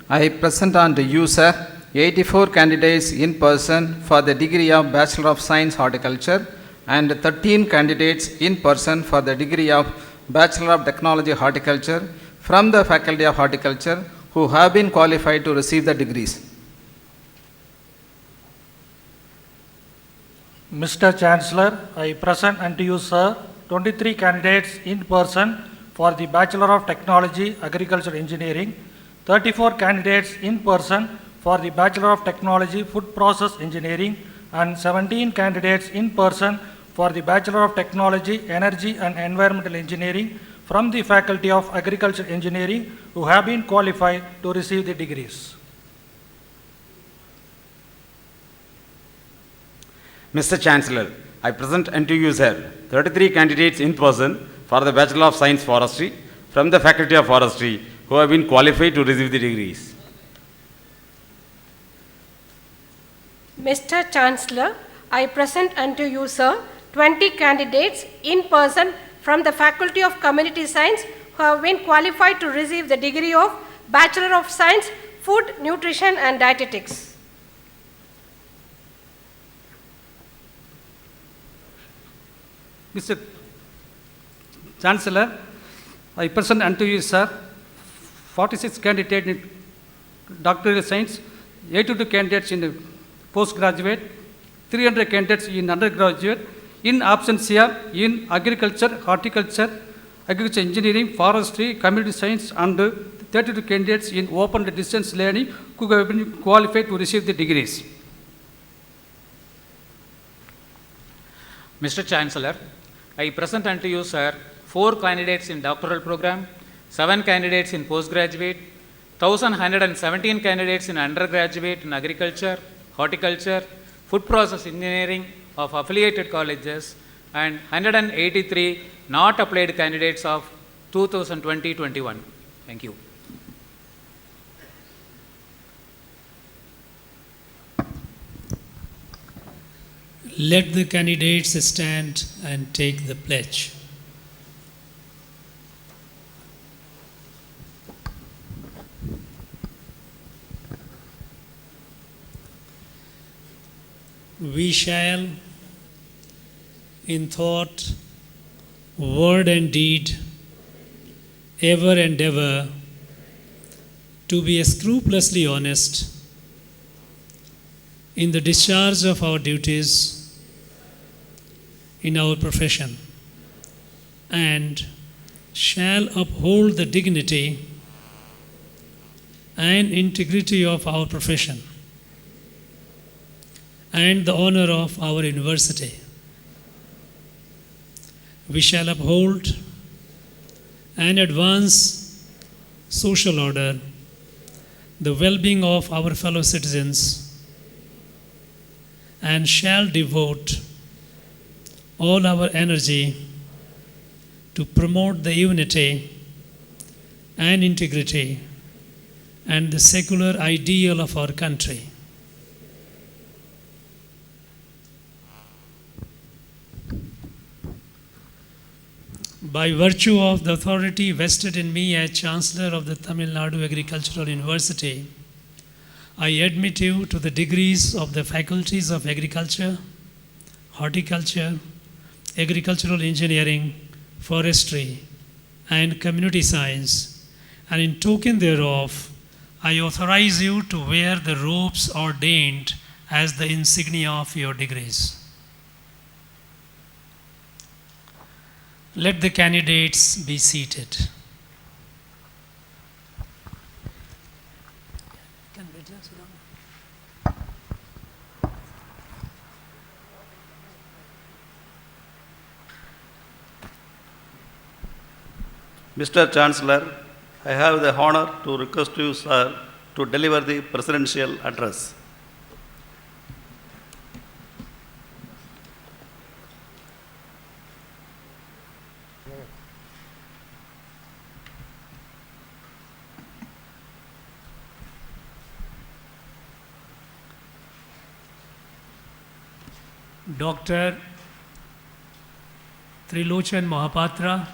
I present unto you, sir, 84 candidates in person for the degree of Bachelor of Science Horticulture and 13 candidates in person for the degree of Bachelor of Technology Horticulture from the Faculty of Horticulture who have been qualified to receive the degrees. Mr. Chancellor, I present unto you, sir, 23 candidates in person for the Bachelor of Technology Agriculture Engineering, 34 candidates in person for the Bachelor of Technology Food Process Engineering, and 17 candidates in person for the Bachelor of Technology Energy and Environmental Engineering from the Faculty of Agriculture Engineering who have been qualified to receive the degrees. Mr. Chancellor, I present unto you, sir, 33 candidates in person for the Bachelor of Science Forestry from the Faculty of Forestry who have been qualified to receive the degrees. Mr. Chancellor, I present unto you, sir, 20 candidates in person from the Faculty of Community Science who have been qualified to receive the degree of Bachelor of Science, Food, Nutrition and Dietetics. Mr. Chancellor, I present unto you, sir, 46 candidates in doctoral science 82 candidates in postgraduate, 300 candidates in undergraduate, in absentia in agriculture, horticulture, agriculture engineering, forestry, community science, and 32 candidates in open distance learning who have been qualified to receive the degrees. Mr. Chancellor, I present unto you, sir, 4 candidates in doctoral program, 7 candidates in postgraduate, 1,117 candidates in undergraduate in agriculture, horticulture, food process engineering of affiliated colleges, and 183 not applied candidates of 2020-21. Thank you. Let the candidates stand and take the pledge. We shall, in thought, word and deed, ever endeavor to be scrupulously honest in the discharge of our duties in our profession, and shall uphold the dignity and integrity of our profession and the honor of our university. We shall uphold and advance social order, the well-being of our fellow citizens, and shall devote all our energy to promote the unity and integrity and the secular ideal of our country. By virtue of the authority vested in me as Chancellor of the Tamil Nadu Agricultural University, I admit you to the degrees of the faculties of agriculture, horticulture, agricultural engineering, forestry, and community science, and in token thereof, I authorize you to wear the robes ordained as the insignia of your degrees. Let the candidates be seated. Mr. Chancellor, I have the honor to request you, sir, to deliver the presidential address. Dr. Trilochan Mahapatra,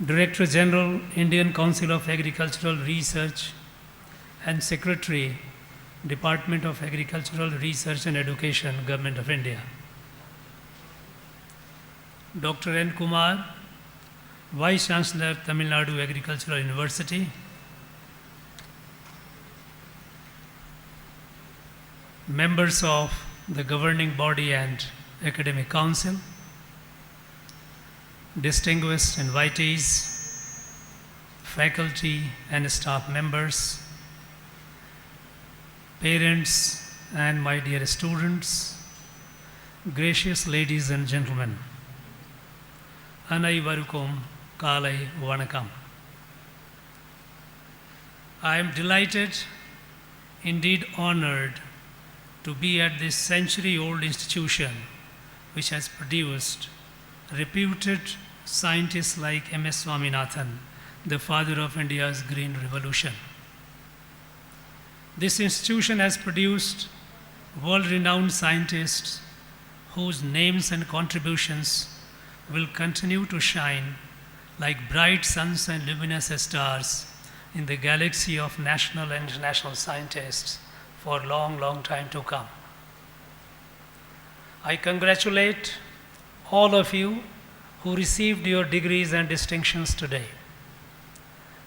Director General, Indian Council of Agricultural Research and Secretary, Department of Agricultural Research and Education, Government of India. Dr. N. Kumar, Vice Chancellor, Tamil Nadu Agricultural University. Members of the governing body and academic council, distinguished invitees, faculty and staff members, parents and my dear students, gracious ladies and gentlemen, Anaivarukum Kalai Vanakam. I am delighted, indeed honored, to be at this century-old institution which has produced reputed scientists like M.S. Swaminathan, the father of India's Green Revolution. This institution has produced world-renowned scientists whose names and contributions will continue to shine like bright suns and luminous stars in the galaxy of national and international scientists for a long, long time to come. I congratulate all of you who received your degrees and distinctions today.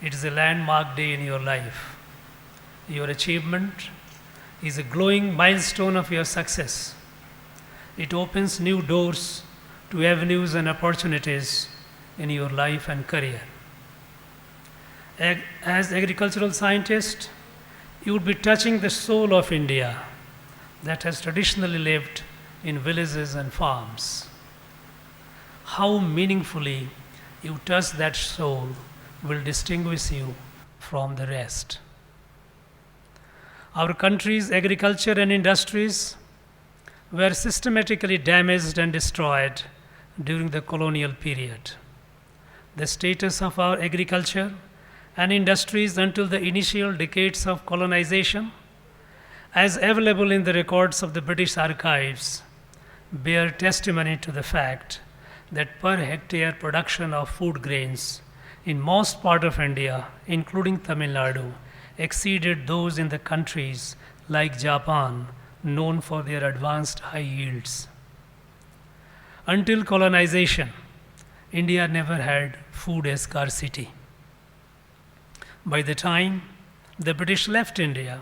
It is a landmark day in your life. Your achievement is a glowing milestone of your success. It opens new doors to avenues and opportunities in your life and career. As agricultural scientist, you would be touching the soul of India that has traditionally lived in villages and farms. How meaningfully you touch that soul will distinguish you from the rest. Our country's agriculture and industries were systematically damaged and destroyed during the colonial period. The status of our agriculture and industries until the initial decades of colonization, as available in the records of the British archives, bear testimony to the fact that per hectare production of food grains in most part of India, including Tamil Nadu, exceeded those in the countries like Japan, known for their advanced high yields. Until colonization, India never had food scarcity. By the time the British left India,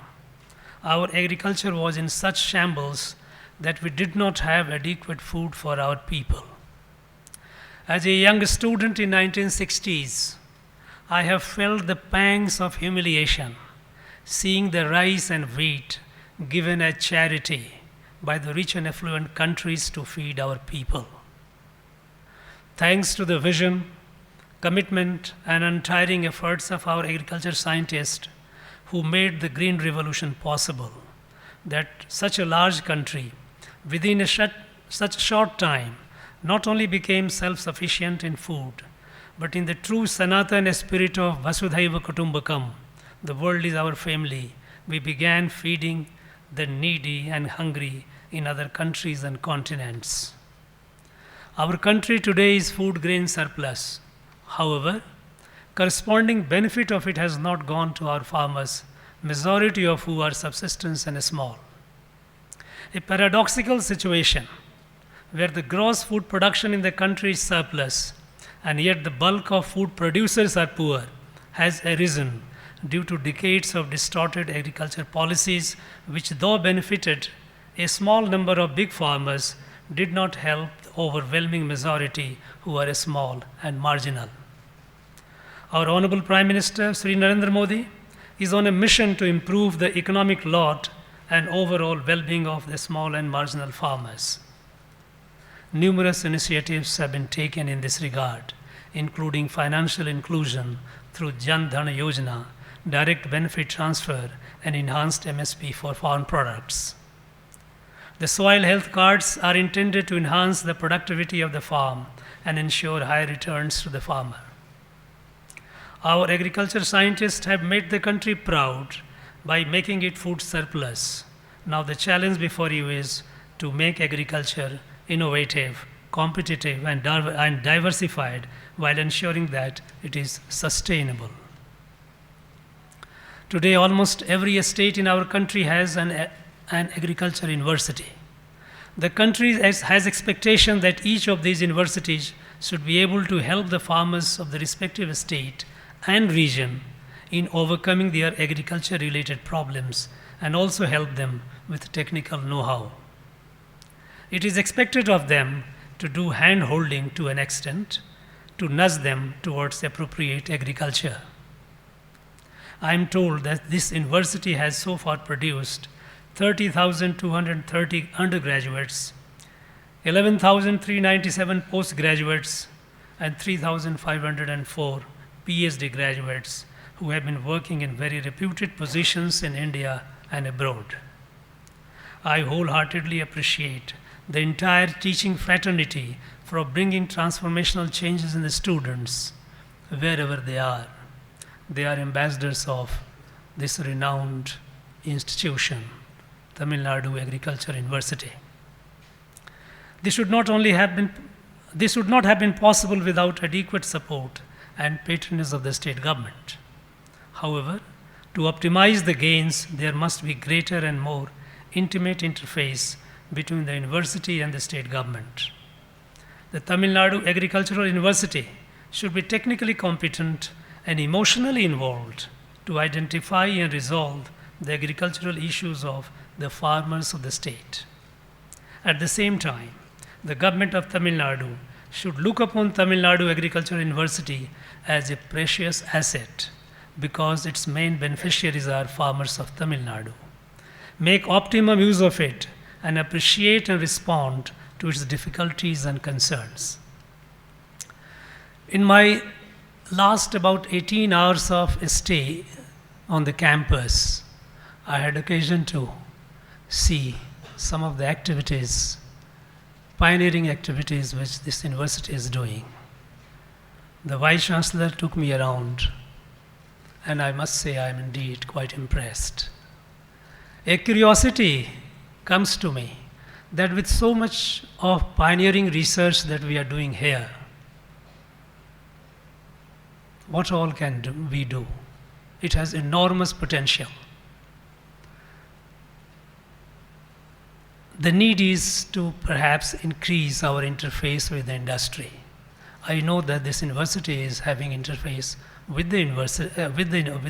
our agriculture was in such shambles that we did not have adequate food for our people. As a young student in 1960s, I have felt the pangs of humiliation, seeing the rice and wheat given as charity by the rich and affluent countries to feed our people. Thanks to the vision, commitment, and untiring efforts of our agriculture scientists who made the Green Revolution possible, that such a large country, within such a short time, not only became self-sufficient in food, but in the true Sanatana spirit of Vasudhaiva Kutumbakam, the world is our family, we began feeding the needy and hungry in other countries and continents. Our country today is food grain surplus. However, corresponding benefit of it has not gone to our farmers, majority of who are subsistence and small. A paradoxical situation where the gross food production in the country is surplus and yet the bulk of food producers are poor has arisen due to decades of distorted agriculture policies which, though benefited a small number of big farmers, did not help the overwhelming majority who are small and marginal. Our Honorable Prime Minister Sri Narendra Modi is on a mission to improve the economic lot and overall well-being of the small and marginal farmers. Numerous initiatives have been taken in this regard, including financial inclusion through Jan Dhan Yojana, direct benefit transfer, and enhanced MSP for farm products. The soil health cards are intended to enhance the productivity of the farm and ensure high returns to the farmer. Our agriculture scientists have made the country proud by making it food surplus. Now the challenge before you is to make agriculture innovative, competitive, and diversified while ensuring that it is sustainable. Today, almost every state in our country has an agriculture university. The country has expectation that each of these universities should be able to help the farmers of the respective state and region in overcoming their agriculture-related problems and also help them with technical know-how. It is expected of them to do hand-holding to an extent, to nudge them towards appropriate agriculture. I am told that this university has so far produced 30,230 undergraduates, 11,397 postgraduates, and 3,504 PhD graduates who have been working in very reputed positions in India and abroad. I wholeheartedly appreciate the entire teaching fraternity for bringing transformational changes in the students wherever they are. They are ambassadors of this renowned institution, Tamil Nadu Agriculture University. This would not have been possible without adequate support and patronage of the state government. However, to optimize the gains, there must be greater and more intimate interface between the university and the state government. The Tamil Nadu Agricultural University should be technically competent and emotionally involved to identify and resolve the agricultural issues of the farmers of the state. At the same time, the government of Tamil Nadu should look upon Tamil Nadu Agricultural University as a precious asset because its main beneficiaries are farmers of Tamil Nadu. Make optimum use of it and appreciate and respond to its difficulties and concerns. In my last about 18 hours of stay on the campus, I had occasion to see some of the activities, pioneering activities which this university is doing. The Vice Chancellor took me around, and I must say I am indeed quite impressed. A curiosity comes to me that with so much of pioneering research that we are doing here, what all can we do? It has enormous potential. The need is to perhaps increase our interface with the industry. I know that this university is having interface with the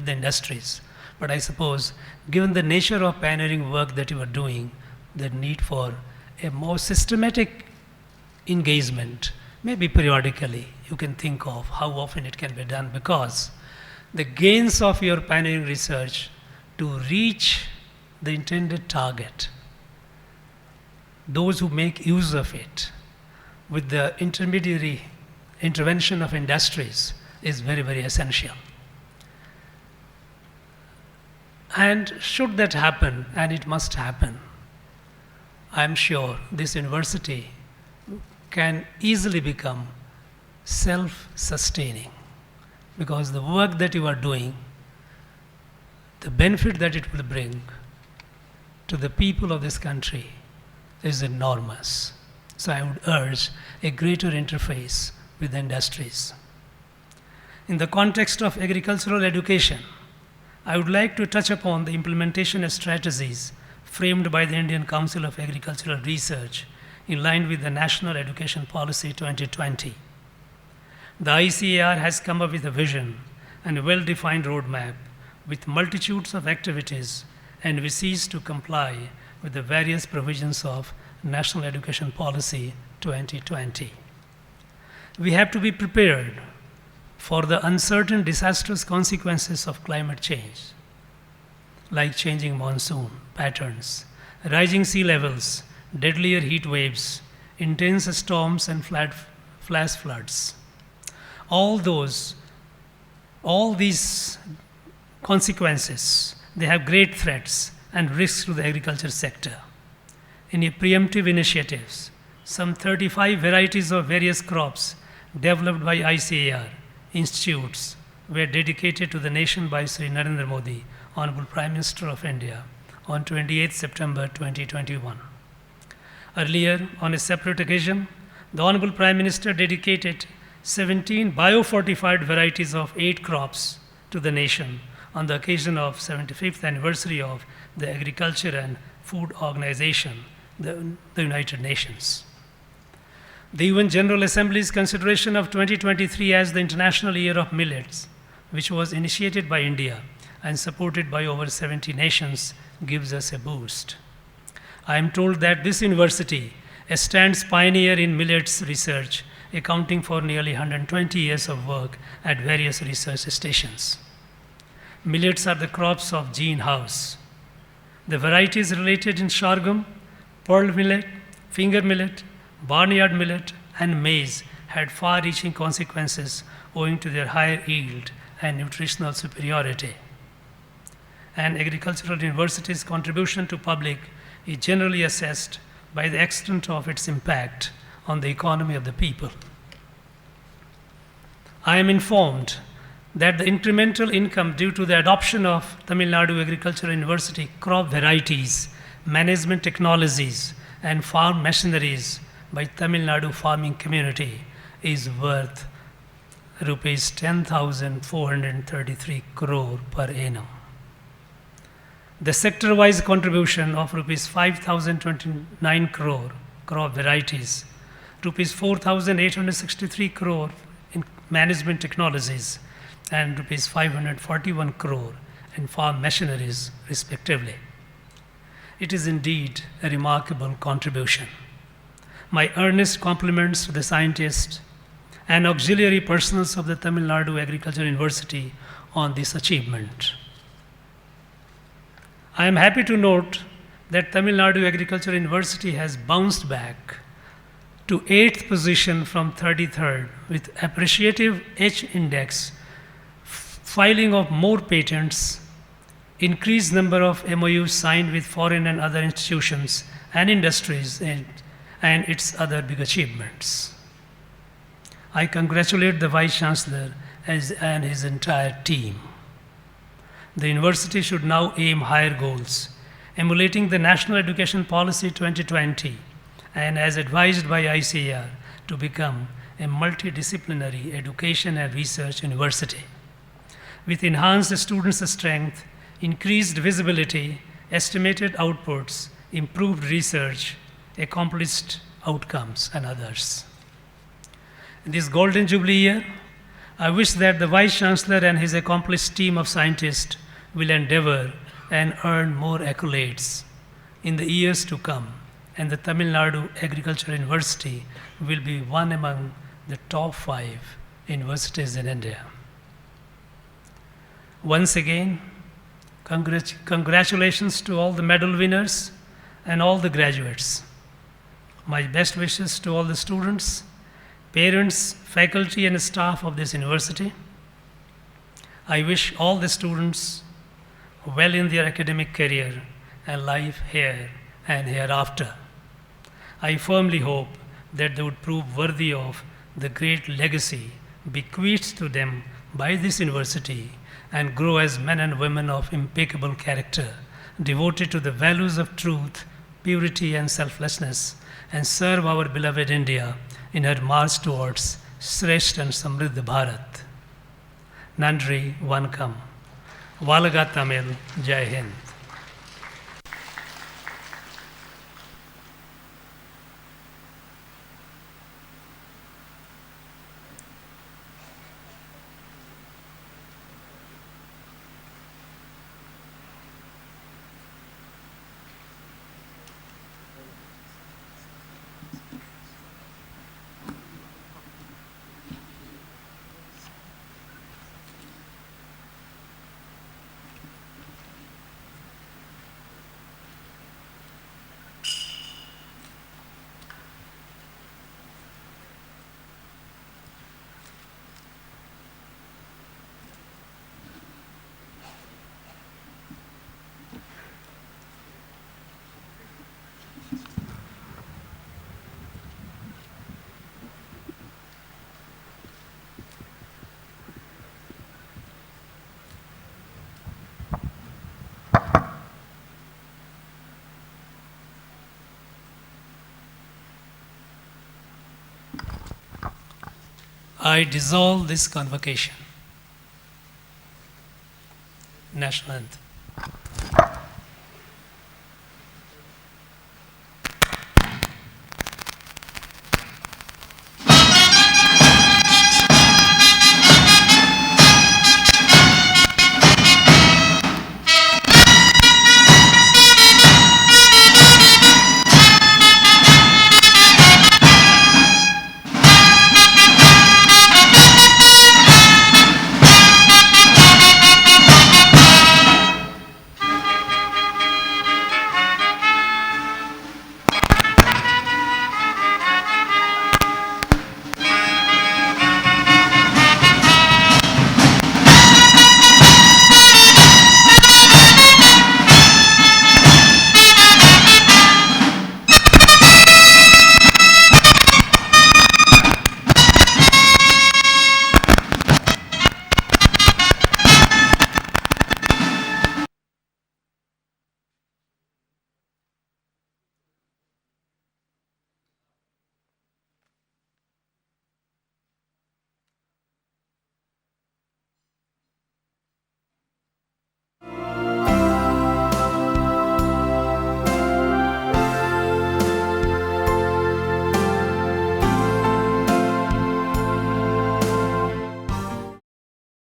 industries, but I suppose given the nature of pioneering work that you are doing, the need for a more systematic engagement, maybe periodically, you can think of how often it can be done, because the gains of your pioneering research to reach the intended target, those who make use of it with the intermediary intervention of industries is very, very essential. And should that happen, and it must happen, I'm sure this university can easily become self-sustaining, because the work that you are doing, the benefit that it will bring to the people of this country is enormous. So I would urge a greater interface with the industries. In the context of agricultural education, I would like to touch upon the implementation strategies framed by the Indian Council of Agricultural Research in line with the National Education Policy 2020. The ICAR has come up with a vision and a well-defined roadmap with multitudes of activities, and we cease to comply with the various provisions of National Education Policy 2020. We have to be prepared for the uncertain, disastrous consequences of climate change, like changing monsoon patterns, rising sea levels, deadlier heat waves, intense storms, and flash floods. All these consequences, they have great threats and risks to the agriculture sector. In preemptive initiatives, some 35 varieties of various crops developed by ICAR institutes were dedicated to the nation by Sri Narendra Modi, Honorable Prime Minister of India, on 28 September 2021. Earlier, on a separate occasion, the Honorable Prime Minister dedicated 17 biofortified varieties of 8 crops to the nation on the occasion of 75th anniversary of the Agriculture and Food Organization, the United Nations. The UN General Assembly's consideration of 2023 as the International Year of Millets, which was initiated by India and supported by over 70 nations, gives us a boost. I am told that this university stands pioneer in millets research, accounting for nearly 120 years of work at various research stations. Millets are the crops of Gene House. The varieties related in sorghum, pearl millet, finger millet, barnyard millet, and maize had far-reaching consequences owing to their higher yield and nutritional superiority. An agricultural university's contribution to public is generally assessed by the extent of its impact on the economy of the people. I am informed that the incremental income due to the adoption of Tamil Nadu Agricultural University crop varieties, management technologies, and farm machineries by Tamil Nadu farming community is worth rupees 10,433 crore per annum. The sector-wise contribution of rupees 5,029 crore crop varieties, rupees 4,863 crore in management technologies, and rupees 541 crore and farm machineries, respectively. It is indeed a remarkable contribution. My earnest compliments to the scientists and auxiliary personnel of the Tamil Nadu Agricultural University on this achievement. I am happy to note that Tamil Nadu Agricultural University has bounced back to 8th position from 33rd with appreciative H index, filing of more patents, increased number of MOUs signed with foreign and other institutions and industries, and its other big achievements. I congratulate the Vice Chancellor and his entire team. The university should now aim higher goals, emulating the National Education Policy 2020, and as advised by ICAR, to become a multidisciplinary education and research university. With enhanced students' strength, increased visibility, estimated outputs, improved research, accomplished outcomes, and others. In this Golden Jubilee year, I wish that the Vice Chancellor and his accomplished team of scientists will endeavor and earn more accolades in the years to come, and the Tamil Nadu Agricultural University will be one among the top 5 universities in India. Once again, congratulations to all the medal winners and all the graduates. My best wishes to all the students, parents, faculty, and staff of this university. I wish all the students well in their academic career and life here and hereafter. I firmly hope that they would prove worthy of the great legacy bequeathed to them by this university and grow as men and women of impeccable character, devoted to the values of truth, purity, and selflessness, and serve our beloved India in her march towards Shrestha and Samriddha Bharat. Nandri Vankam. Valaga Tamil. Jai Hind. I dissolve this convocation. National anthem.